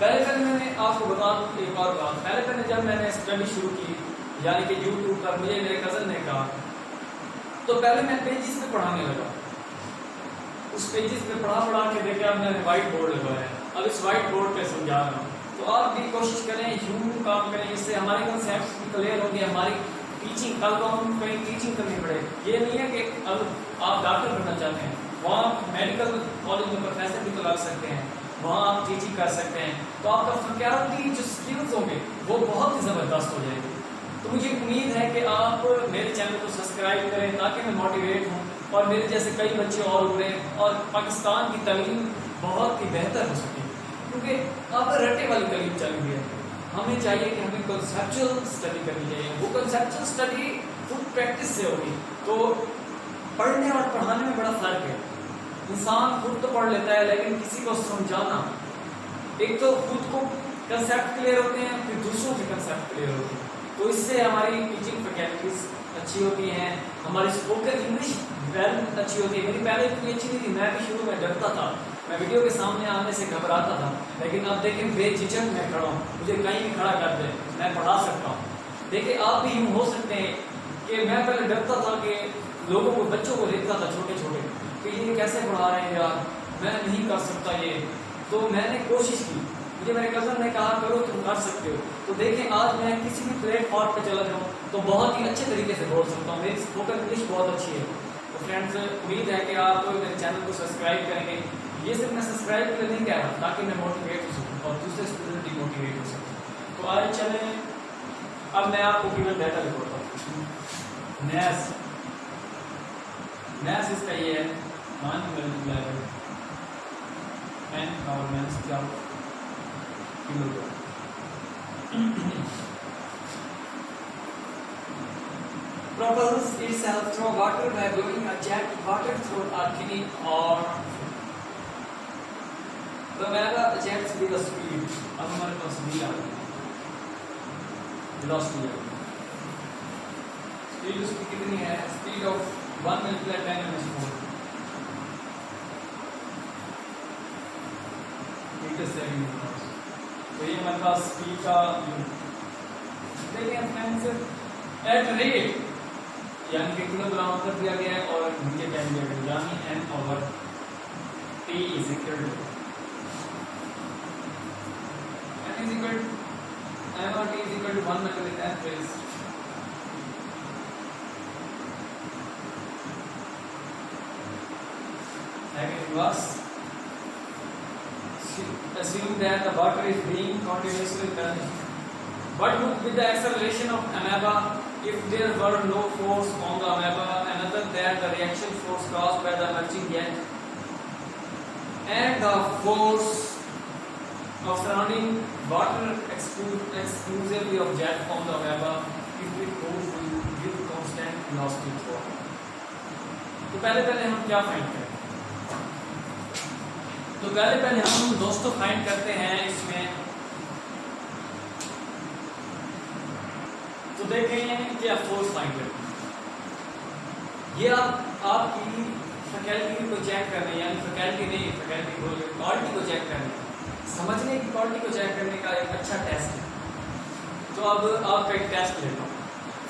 पहले मैंने आपको बता दूं एक और बात, पहले जब मैंने स्टडी शुरू की, यानी कि YouTube पर मुझे मेरे कजन ने कहा, तो पहले मैं पेजेस पे पढ़ाने लगा। उस पेजेस पे पढ़ा के देखे, अब मैंने व्हाइट बोर्ड लगाया है, अब इस व्हाइट बोर्ड पे समझा रहा हूँ। तो आप भी कोशिश करें, यूं काम करें, इससे हमारे कंसेप्ट भी क्लियर होंगे, हमारी टीचिंग, कल को हम कहीं टीचिंग करनी पड़े। ये नहीं है कि अब आप डॉक्टर बनना चाहते हैं, वहाँ मेडिकल कॉलेज में प्रोफेसर भी तो लग सकते हैं, वहाँ आप टीचिंग कर सकते हैं, तो आपका फैकल्टी जो स्किल्स होंगे वो बहुत ही ज़बरदस्त हो जाएगी। तो मुझे उम्मीद है कि आप मेरे चैनल को सब्सक्राइब करें ताकि मैं मोटिवेट हूँ और मेरे जैसे कई बच्चे और उभरें और पाकिस्तान की तालीम बहुत ही बेहतर हो सके, क्योंकि आप रट्टे वाली तालीम चल रही है। हमें चाहिए कि हमें कंसेप्चुअल स्टडी करनी चाहिए, वो कंसेप्चुअल स्टडी खुद प्रैक्टिस से होगी। तो पढ़ने और पढ़ाने में बड़ा फर्क है। इंसान खुद तो पढ़ लेता है, लेकिन किसी को समझाना, एक तो खुद को कंसेप्ट क्लियर होते हैं, फिर दूसरों के कंसेप्ट क्लियर होते हैं। तो इससे हमारी टीचिंग फैकल्टीज अच्छी होती हैं, हमारी स्पोकन इंग्लिश वेल अच्छी होती है। मेरी पहले इतनी अच्छी नहीं थी, मैं भी शुरू में डरता था, मैं वीडियो के सामने आने से घबराता था, लेकिन अब देखें बेझिझक मैं खड़ा हूँ, मुझे कहीं भी खड़ा कर दे, मैं पढ़ा सकता हूँ। देखिए आप भी यूँ हो सकते हैं कि मैं पहले डरता था कि लोगों को, बच्चों को देखता था छोटे छोटे कि ये कैसे पढ़ा रहे हैं यार, मैं नहीं कर सकता ये। तो मैंने कोशिश की, मुझे मेरे कज़न ने कहा करो तुम कर सकते हो। तो देखें आज मैं किसी भी प्लेटफॉर्म पे चला जाऊँ तो बहुत ही अच्छे तरीके से बोल सकता हूँ, मेरी स्पोकन इंग्लिश बहुत अच्छी है। तो फ्रेंड्स, उम्मीद है कि आप मेरे चैनल को सब्सक्राइब करेंगे। ये सिर्फ मैं सब्सक्राइब के लिए नहीं कह रहा, ताकि मैं मोटिवेट हो सकूँ और दूसरे स्टूडेंट भी मोटिवेट हो सकूँ। तो आज चलें, अब मैं आपको गिवन डाटा दिखाता हूँ। मैथ्स इसका ये है 1 × 10 क्या kilogram. Propels itself through water by blowing a jet water through a tiny or the omega jet speed of speed। अब हमारे पास स्पीड आ गई, वेलोसिटी है। स्पीड उसकी कितनी है, स्पीड ऑफ 1 × 10⁻⁴ मीटर/सेकंड। तो ये हमारे पास स्पीड का देखिए फ्रेंड्स, एट रेट यानी कि किलोग्राम कर दिया गया है और नीचे टाइम दिया गया, यानी n/t = m/t = 1 में कर देते हैं फिर reverse। Assume that the water is being continuously turned, but with the acceleration of amoeba, if there were no force on the amoeba other than the reaction force caused by the emerging jet and the force of surrounding water exclusively of jet from the amoeba, if it moves with constant velocity throughout। तो पहले हम क्या find करें, तो पहले हम दोस्तों find करते हैं इसमें। तो देखें क्या फोर्स फाइंड करते हैं। ये आपकी फैकल्टी को चेक करने, यानी फैकल्टी नहीं, फैकल्टी को क्वालिटी को चेक करने, समझने की क्वालिटी को चेक करने का एक अच्छा टेस्ट है। तो अब आपका एक टेस्ट लेता हूँ।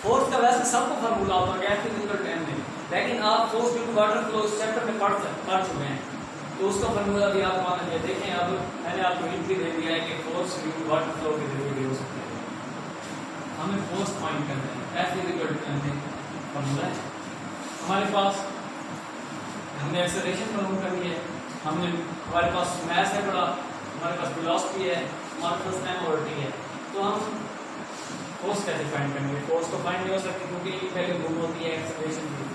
फोर्स का वैसे सबको फार्मूला होता है फिजिकल टाइम में, लेकिन आप force due to water flow इस चैप्टर में पढ़ चुके हैं, तो उसका फार्मूला भी आप मान लीजिए। देखें अब मैंने आपको हिंट भी दे दिया है कि force due to water flow के जरिए भी हो सकते हैं। हमें फोर्स फाइंड करना है, F = फॉर्मूला है हमारे पास। हमने एक्सेलरेशन मालूम करनी है, हमारे पास मास है बड़ा, हमारे पास वेलोसिटी है, हमारे पास m और t है। तो हम फोर्स कैसे फाइंड करेंगे? फोर्स तो फाइंड नहीं हो सकती क्योंकि पहले गुम होती है एक्सेलरेशन की।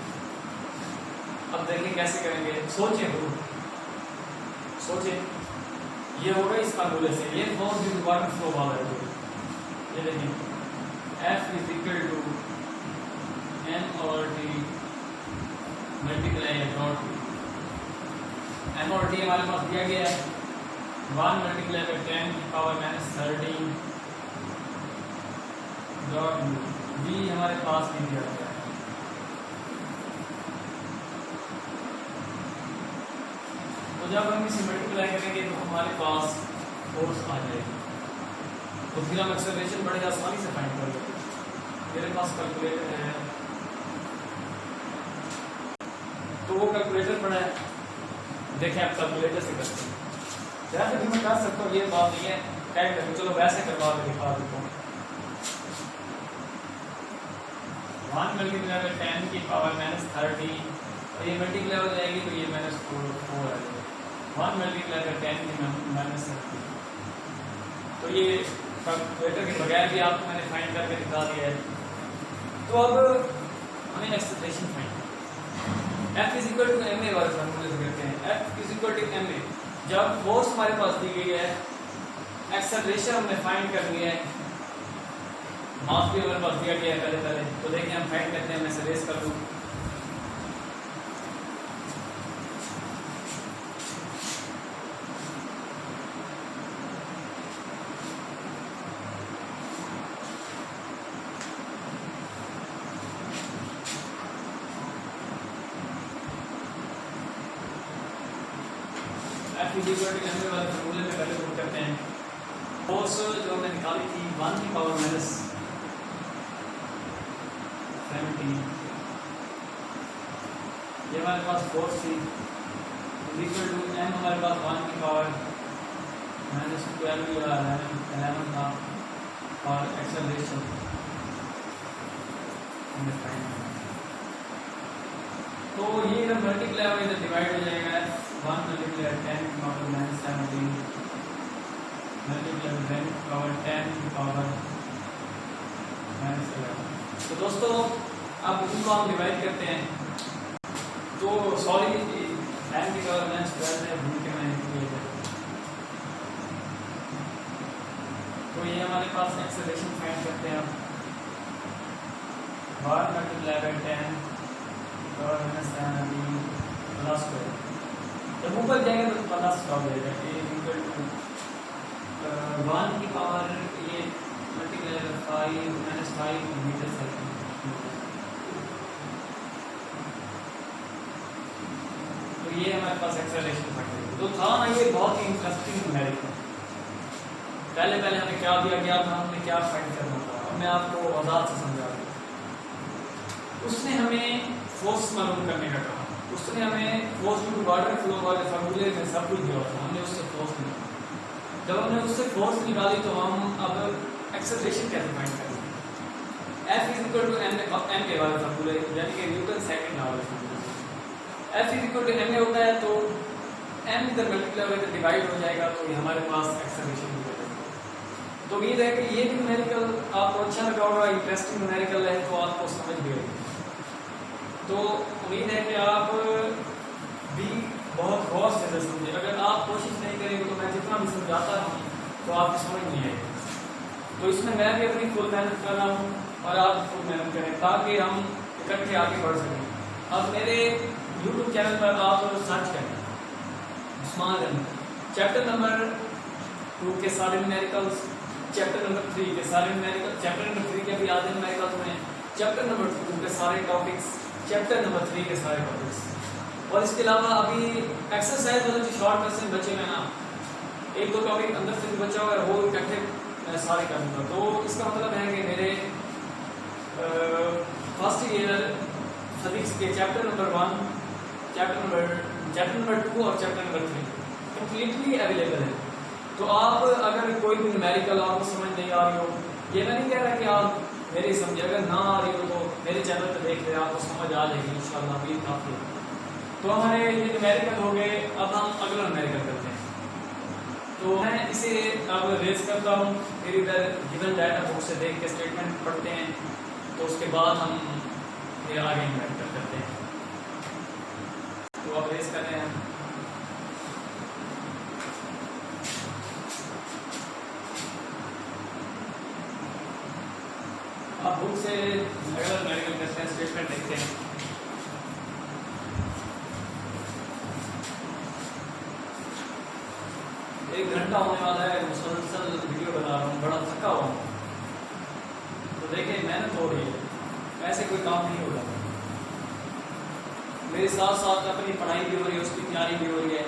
अब देखें कैसे करेंगे, सोचें सोचें। ये होगा इस फार्मूले से, ये force due to water flow वाला है। ये देखें F is equal to m और t मल्टीप्लाई डॉट m और t हमारे पास दिया गया है 1 मल्टीप्लाई बाय 10 की पावर -13 डॉट v हमारे पास नहीं दिया गया है। तो जब हम इसे मल्टीप्लाई करेंगे तो हमारे पास फोर्स आ जाएगी, तो फिर हम एक्सेलरेशन बड़े आसानी से फाइंड कर लेंगे। मेरे पास कैलकुलेटर है, तो वो कैलकुलेटर पड़ा है, देखें आप कैलकुलेटर से करते हैं। वैसे भी मैं कर सकता हूँ, ये बात नहीं है टाइम लगेगा, चलो वैसे करवा के दिखा देता हूँ। 1 मल्टीप्लाई बाय 10 की पावर -13, और ये मल्टीप्लाई हो जाएगी तो ये -4 आ जाएगा। 1 मल्टीप्लाई बाय 10 की -13, तो ये कैलकुलेटर के बगैर भी आपको मैंने फाइंड करके दिखा दिया है। तो अब हमें acceleration find F is equal to ma वाले फॉर्मूले से करते हैं। F is equal to ma, जब फोर्स हमारे पास दी गई है, एक्सेलरेशन हमने फाइंड करनी है, मास भी हमारे पास दिया गया है पहले, तो देखिए हम फाइंड करते हैं। मैं इसे रेस कर लूँ, F is equal to ma वाले फॉर्मूले में पहले पुट करते हैं। फोर्स जो हमने निकाली थी 1 की पावर -17, ये हमारे पास फोर्स थी, इक्वल टू m हमारे पास 1 की पावर -12 या 11 था, और एक्सेलरेशन तो ये जब मल्टीप्लाई हो इधर डिवाइड हो जाएगा। 1 मल्टीप्लाई 10 की पावर -17 मल्टीप्लाई 10 की पावर 10 की पावर -11। तो दोस्तों अब इनको हम डिवाइड करते हैं, तो सॉरी 10 की पावर -12 है, भूल के मैंने किया है। तो ये हमारे पास एक्सेलरेशन फाइंड करते हैं। 1 मल्टीप्लाई बाय 10 और -17 प्लस करें, जब ऊपर जाएगा तो प्लस हो जाएगा। ये इक्वल टू 1 की पावर ये मल्टीप्लाई 5 -5 मीटर सेकंड। तो ये हमारे पास एक्सेलरेशन फाइंड तो था ना, ये बहुत ही इंटरेस्टिंग न्यूमेरिकल। पहले हमें क्या दिया गया था, हमने क्या फाइंड करना था, मैं आपको आजाद से समझा दूँ। उसने हमें फोर्स मालूम करने का कहा, उसने हमें फोर्स टू वाटर फ्लो वाले फॉर्मूले में सब कुछ दिया था, हमने उससे फोर्स निकाली। जब हमने उससे फोर्स निकाली तो हम अब एक्सेलरेशन कैसे फाइंड करेंगे? F is equal to m के वाले फॉर्मूले, यानी कि न्यूटन सेकंड लॉ वाले फॉर्मूले। F is equal to ma होता है, तो m इधर मल्टीप्लाई होकर डिवाइड हो जाएगा, तो ये हमारे पास एक्सेलरेशन हो जाएगा। तो उम्मीद है कि ये भी न्यूमेरिकल आपको अच्छा लगा होगा, इंटरेस्टिंग न्यूमेरिकल है, तो आपको समझ भी आएगी। तो उम्मीद है कि आप भी बहुत गौर से समझे। अगर आप कोशिश नहीं करेंगे तो मैं जितना भी समझाता हूँ तो आपकी समझ नहीं आएगी। तो इसमें मैं भी अपनी फुल मेहनत कर रहा हूँ और आप फुल मेहनत करें, ताकि हम इकट्ठे आगे बढ़ सकें। अब मेरे YouTube चैनल पर आप सर्च करें उस्मान गनी, चैप्टर नंबर 2 के सारे न्यूमेरिकल्स, चैप्टर नंबर 3 के सारे न्यूमेरिकल, चैप्टर नंबर 3 के भी आधे न्यूमेरिकल्स में, चैप्टर नंबर 2 के सारे टॉपिक्स, चैप्टर नंबर 3 के सारे टॉपिक्स, और इसके अलावा अभी एक्सरसाइज वाले जो शॉर्ट क्वेश्चन बचे हुए ना, 1-2 टॉपिक अंदर से भी बचा हुआ है, वो इकट्ठे मैं सारे करूँगा। तो इसका मतलब है कि मेरे फर्स्ट ईयर फिजिक्स के चैप्टर नंबर 1, चैप्टर नंबर 2 और चैप्टर नंबर 3 कम्प्लीटली अवेलेबल है। तो आप अगर कोई भी न्यूमेरिकल आपको समझ नहीं आ रही हो, ये मैं नहीं कह रहा कि आप मेरी समझे, अगर ना आ रही हो तो मेरे चैनल पे देख रहे हैं आपको समझ आ जाएगी इंशाल्लाह भी काफ़ी। तो हमारे ये न्यूमेरिकल हो गए, अब हम अगला न्यूमेरिकल करते हैं। तो मैं इसे अब रेज करता हूँ, फिर इधर गिवन डाटा बुक से देख के स्टेटमेंट पढ़ते हैं, तो उसके बाद हम ये आगे न्यूमेरिकल करते हैं। तो अब रेज कर रहे हैं। अब बुक से अगला न्यूमेरिकल करते हैं, स्टेटमेंट लिखते हैं। एक घंटा होने वाला है, मुसलसल वीडियो बना रहा हूँ, बड़ा थका हुआ हूँ। तो देखिए मेहनत हो रही है, ऐसे कोई काम नहीं होगा। मेरे साथ साथ अपनी पढ़ाई भी हो रही है, उसकी तैयारी भी हो रही है,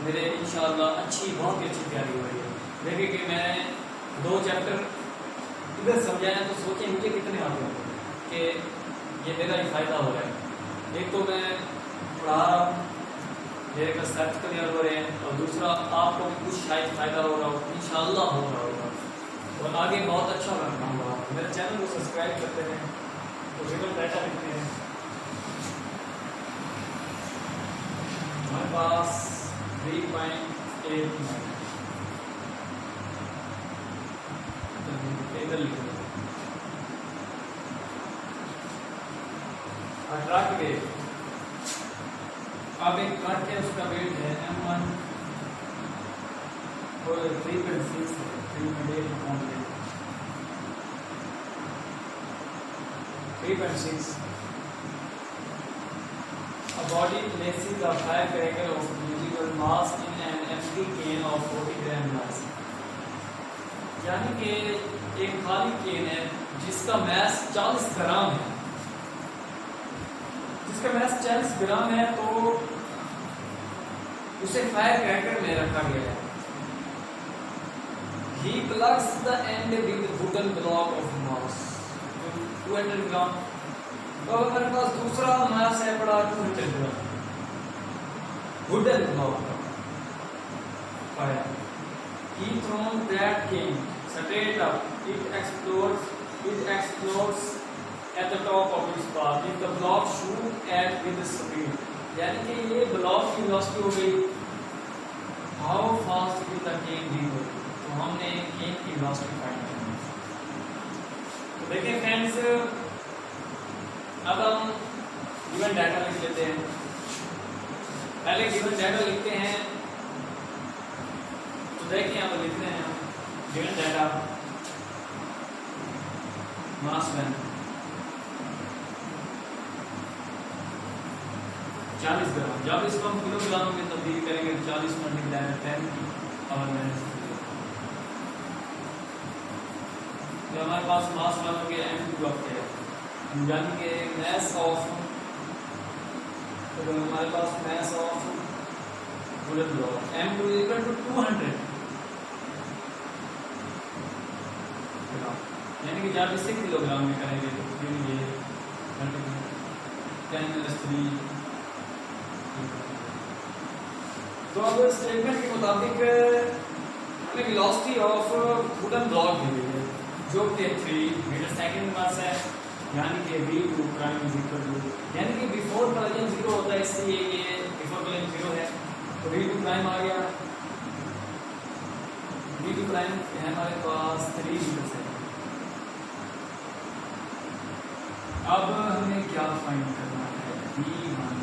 मेरे इंशाल्लाह अच्छी बहुत ही अच्छी तैयारी हो रही है। देखिए कि मैं 2 चैप्टर इधर समझाया तो सोचे मुझे कितने आते हैं कि ये मेरा ही फायदा हो रहा है। एक तो मैं पढ़ा रहा हूँ, मेरे कंसेप्ट क्लियर हो रहे हैं, और दूसरा आपको भी कुछ शायद फायदा हो रहा हो, इंशाल्लाह हो रहा होगा, और आगे बहुत अच्छा करना होगा। मेरे चैनल को सब्सक्राइब करते हैं, तो गिवन डाटा लिखते हैं। हमारे पास 3.89 इधर लिखो, अट्रैक्ट वेट। अब एक कट है, उसका वेट है m1 और 3.6 3.6। A body places a firecracker of usual mass in an empty can of 40 gram mass। यानी कि एक खाली केन है जिसका मैस 40 ग्राम है, जिसका मैस 40 ग्राम है, तो उसे फायर क्रैकर में रखा गया है। He plugs the end with wooden block of mass 200 ग्राम। तो हमारे पास दूसरा मास है बड़ा 200 ग्राम वुडन ब्लॉक का fire. He throws that cane straight up, it explodes at the top of its path if the block shoot at with speed। यानी कि ये block की वेलोसिटी हो गई, how fast will the can be go. तो हमने केन की velocity find करनी है। तो देखिए फ्रेंड्स, अब हम गिवन डाटा लिख लेते हैं। पहले गिवन डाटा लिखते हैं, तो देखिए यहाँ पर लिख रहे हैं गिवन डाटा मास 40 ग्राम। जब इसको हम किलोग्राम में तब्दील करेंगे 40 मल्टीप्लाई 10 और माइनस, तो हमारे पास मास वन हो गया m2 ऑफ है, यानी कि मैस ऑफ, तो हमारे पास mass of wooden block m2 equal to 200 gram. यानी कि जब इसे किलोग्राम में करेंगे तो फिर ये 10⁻³ तो अब स्टेटमेंट के मुताबिक हमें वेलोसिटी ऑफ वुडन ब्लॉक दी गई है जो कि 3 मीटर सेकंड मास है, यानी कि v2 prime is equal to, यानी कि बिफोर कॉलम 0 होता है, इसलिए ये बिफोर कॉलम 0 है, तो v2 प्राइम आ गया। v2 प्राइम है हमारे पास 3 मीटर सेकंड। अब हमें क्या फाइंड करना है, v1।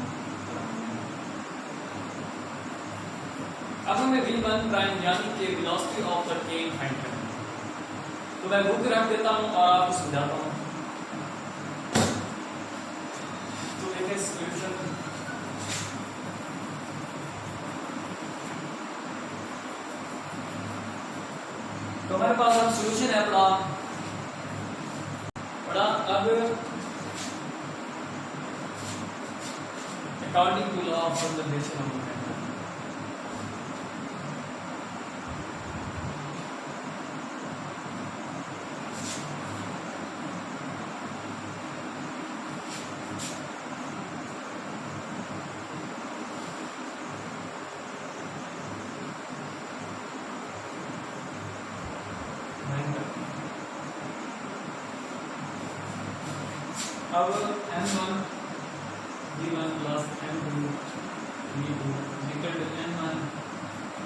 अब हमें v1 प्राइम यानी कि velocity of the can find करना है। तो मैं बुक रख देता हूं और आपको समझाता हूं। तो देखिए सॉल्यूशन, तो हमारे पास अब सॉल्यूशन है बड़ा। अब according to law of conservation of momentum, अब m1 v1 plus m2 v2 equal to m1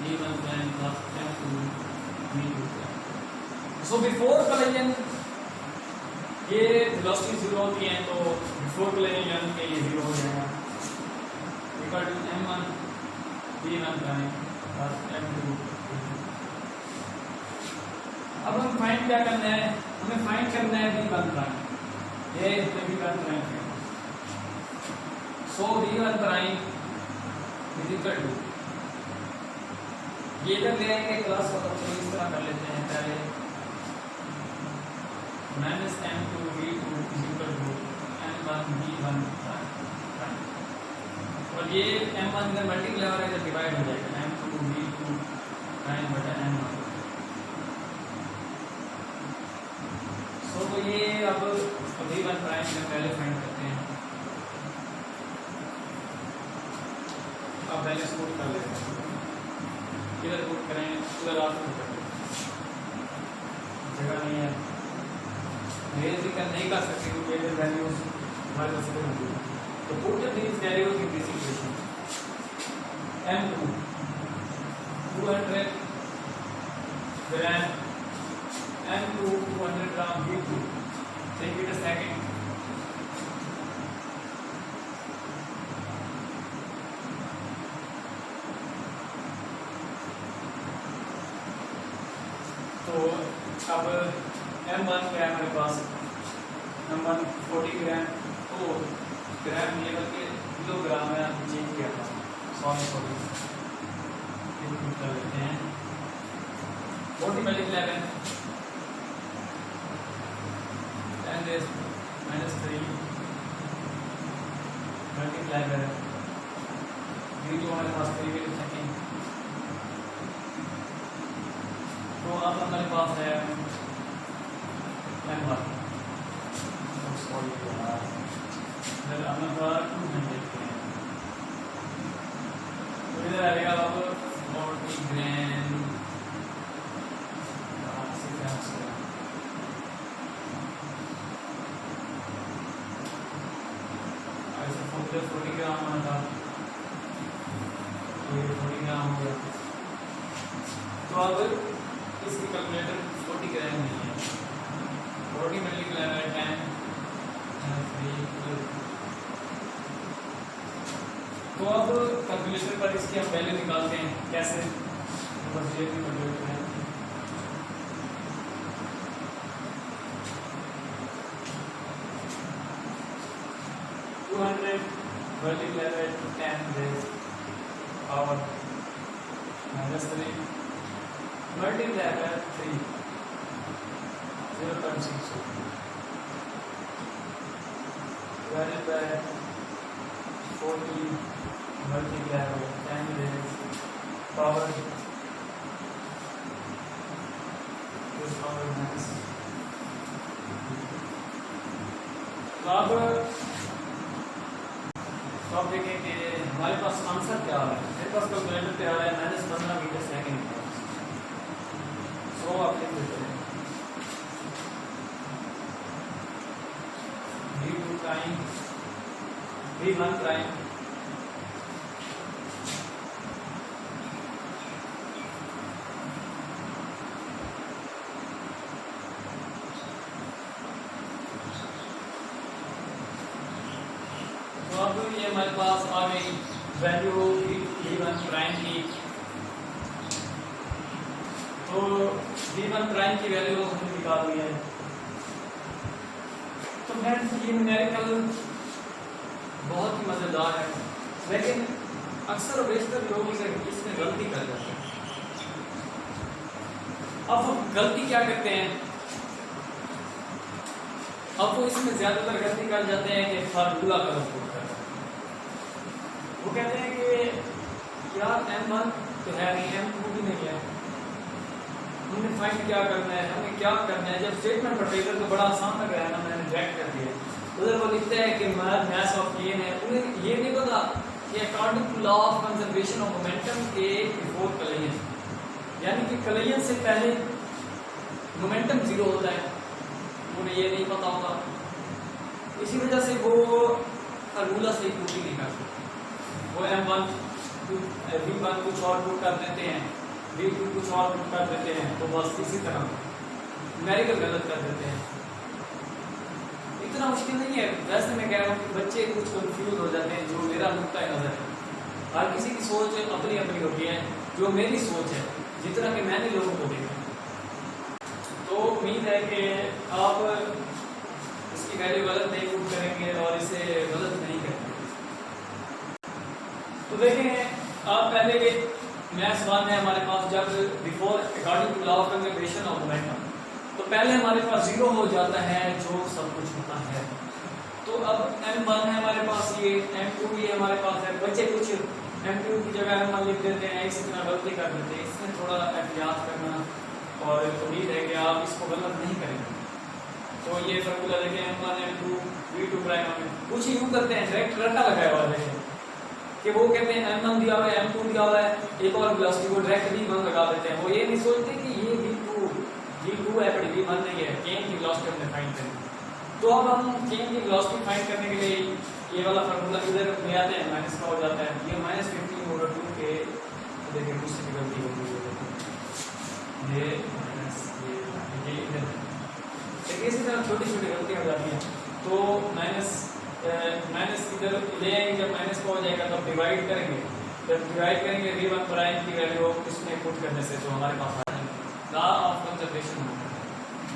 v1 prime plus m2 v2 prime. So before collision ये वेलोसिटी जीरो होती है, तो बिफोर collision के ये जीरो हो जाएगा, equal to m1 v1 prime plus m2 v2. अब हम फाइंड क्या करना है, हमें फाइंड करना है v1 prime, ये v1 prime है. So v1 prime is equal to, ये इधर ले आएंगे क्लास को, तो इस तरह कर लेते हैं पहले, minus m2 v2 is equal to m1 v1 prime, और ये m1 इधर मल्टीप्लाई और इधर डिवाइड हो जाएगा, m2 v2 prime बटा m1. तो ये अब v1 प्राइम में पहले फाइंड करते हैं. अब पहले पुट कर लेते हैं, किधर पुट करें, उधर आप पुट करें, जगह नहीं है, मेरे भी नहीं कर सकते क्योंकि ये वैल्यूज हमारे पास नहीं है. तो put these values in this equation. m2 200 gram, m2 200 gram v2, take it a second. तो अब m1 क्या है हमारे पास, m1 40 ग्राम, तो ग्राम ये बल्कि किलोग्राम में हम चेंज किया था, सॉरी कर लेते हैं. 40 मल्टीप्लाई 10 raised -3 मल्टीप्लाई करें, v2 हमारे पास 3 भी लिख सकें. तो अब हमारे पास है m1, सॉरी इधर हम 200 लिखते हैं, तो इधर आएगा अब 40 ग्राम, तो 40 ग्राम आना था, तो ये 40 ग्राम हो गया. तो अब इसकी कैलकुलेटर 40 ग्राम नहीं है, 40 मल्टीप्लाई बाय 10 तो अब कैलकुलेटर पर इसकी हम वैल्यू निकालते हैं. कैसे, तो बस ये भी कैलकुलेटर है. multiply by 10 raised power -3 multiply by 3 0.6 divided by 40 multiply by 10 raised power this power minus. तो आप देखें कि हमारे पास आंसर क्या आ रहा है, मेरे पास कैलकुलेटर पे आ रहा है -15 मीटर सेकेंड. सो आप लिख देते हैं v2 प्राइम v1 प्राइम ये हमारे पास आ गई वैल्यू v1 प्राइम की. तो v1 प्राइम की वैल्यू हमने निकाल ली है. तो फ्रेंड्स ये न्यूमेरिकल बहुत ही मजेदार है, लेकिन अक्सर बेशतर लोग इसमें गलती कर जाते हैं. अब हम गलती क्या करते हैं, अब वो इसमें ज्यादातर गलती कर जाते हैं कि फार्मूला का उपयोग करते हैं. वो कहते हैं कि यार m1 तो है नहीं, m2 भी नहीं है, हमने फाइंड क्या करना है, हमें क्या करना है. जब स्टेटमेंट पर टेबल तो बड़ा आसान लग रहा है ना, मैंने रिजेक्ट कर दिया. उधर वो लिखते हैं कि मास ऑफ गेन है, उन्हें ये नहीं पता कि according to law of conservation of momentum के बिफोर कलेजन, यानी कि कलेजन से पहले मोमेंटम जीरो होता है, उन्हें ये नहीं पता होता. इसी वजह से वो फार्मूला से पूरी नहीं कर सकते। वो M1 V1 कुछ और पुट कर देते हैं, V2 कुछ और पुट कर देते हैं, तो बस इसी तरह न्यूमेरिकल गलत कर देते हैं। इतना मुश्किल नहीं है। वैसे मैं कह रहा हूँ कि बच्चे कुछ कंफ्यूज हो जाते हैं, जो मेरा नुक्ता नजर है। हर किसी की सोच अपनी अपनी होती है। जो मेरी सोच है, जितना कि मैंने लोगों को देखा, तो उम्मीद है कि आप इसकी वैल्यू गलत नहीं पुट करेंगे और इसे गलत नहीं करेंगे। तो देखें आप पहले मैथ्स 1 है हमारे पास, जब before according to law of conservation of momentum, तो पहले हमारे पास 0 हो जाता है जो सब कुछ होता है। तो अब M1 है हमारे पास, ये M2 भी हमारे पास है। बच्चे कुछ M2 की जगह M1 लिख देते हैं, इसी तरह गलती कर देते हैं। इसमें थोड़ा एहतियात करना, और उम्मीद है कि आप इसको गलत नहीं करेंगे। तो ये फार्मूला देखें M1 M2 V2 प्राइम, कुछ यूं करते हैं डायरेक्ट रट्टा लगाया हुआ है कि वो कहते हैं M1 दिया हुआ है, M2 दिया हुआ है, एक और वेलोसिटी को डायरेक्ट V1 लगा देते हैं। वो ये नहीं सोचते कि ये V2 है, बड़ी V1 नहीं है। चेन की वेलोसिटी हमने फाइंड करनी। तो अब हम चेन की वेलोसिटी फाइंड करने के लिए ये वाला फार्मूला इधर ले आते हैं, माइनस का हो जाता है। ये -15/2 के, देखिए कुछ से गलती हो गई है, ये माइनस ये इधर, देखिए इसी तरह छोटी छोटी गलतियां हो जाती हैं। तो माइनस इधर ले आएंगे, जब माइनस का हो जाएगा तब डिवाइड करेंगे। जब डिवाइड करेंगे V1 प्राइम की वैल्यू इसमें पुट करने से तो हमारे पास आ जाएगा law of conservation of momentum.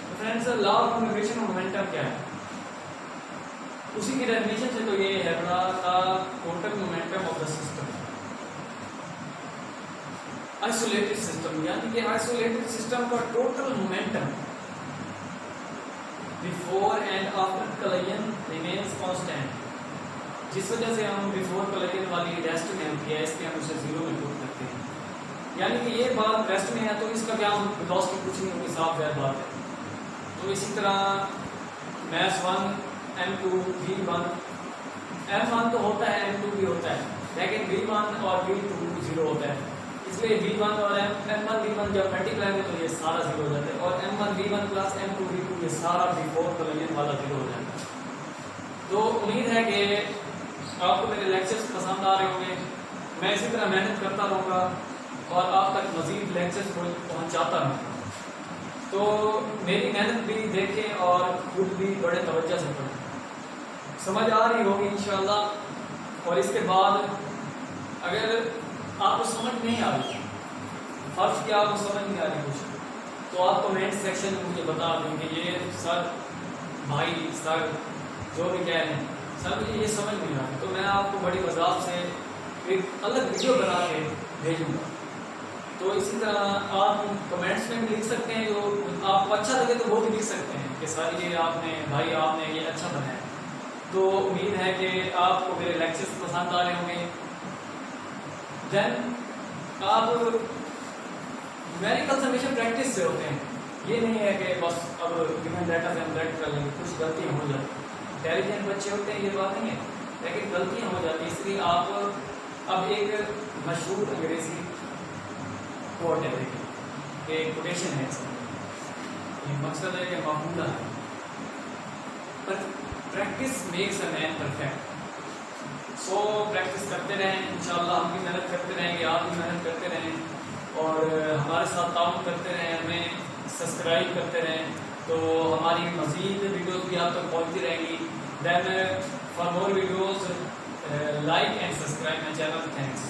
तो friends, law of conservation of momentum क्या है? उसी की डेफिनेशन से तो ये है total momentum of the system, isolated system, यानी कि आइसोलेटेड सिस्टम का total momentum before and after collision remains constant. जिस वजह से हम बिफोर कोलिजन वाली रेस्ट में होती है, इसके हम उसे 0 में पुट करते हैं। यानी कि ये बात रेस्ट में है तो इसका क्या वेलोसिटी कुछ नहीं होगी, साफ जाहिर बात है। तो इसी तरह मैथ्स 1 M2 V1, M1 तो होता है, M2 भी होता है, लेकिन V1 और V2 0 होता है। इसलिए V1 और M1 V1 जब मल्टीप्लाई हो तो ये सारा 0 हो जाता है, और M1 V1 plus M2 V2 ये सारा बिफोर कोलिजन वाला 0 हो जाता है। तो उम्मीद है कि आपको मेरे लेक्चर्स पसंद आ रहे होंगे। मैं इसी तरह मेहनत करता रहूँगा और आप तक मजीद लेक्चर्स पहुँचाता रहूँगा। तो मेरी मेहनत भी देखें और खुद भी बड़े तवज्जो से पढ़ें। समझ आ रही होगी इंशाल्लाह। और इसके बाद अगर आपको समझ नहीं आ रही, फर्ज क्या आपको समझ नहीं आ रही कुछ, तो आप कमेंट सेक्शन में मुझे बता देंगे ये सर, भाई, सर जो भी कह रहे हैं, सर मुझे ये समझ नहीं आ रही, तो मैं आपको बड़ी वजाहत से एक अलग वीडियो बना के भेजूँगा। तो इसी तरह आप कमेंट्स में भी लिख सकते हैं, जो आपको अच्छा लगे तो वो भी लिख सकते हैं कि सर ये आपने, भाई आपने ये अच्छा बनाया। तो उम्मीद है कि आपको मेरे लेक्चर्स पसंद आ रहे होंगे। देन आप न्यूमेरिकल्स हमेशा प्रैक्टिस से होते हैं, ये नहीं है कि बस अब गिवन डाटा से हम करेक्ट कर लेंगे। कुछ गलतियाँ हो जाती, इंटेलिजेंट बच्चे होते हैं, ये बात नहीं है, लेकिन गलतियाँ हो जाती है। इसलिए आप अब एक मशहूर अंग्रेजी कोट है, देखिए एक कोटेशन है, ये मकसद है कि मामूला है, पर practice makes a man perfect. So practice करते रहें, इंशाल्लाह हम भी मेहनत करते रहेंगे, आप भी मेहनत करते रहें और हमारे साथ ताउन करते रहें, हमें सब्सक्राइब करते रहें, तो हमारी मज़ीद वीडियोस भी आप तक पहुँचती रहेंगी। Then for more videos like and subscribe my channel. Thanks.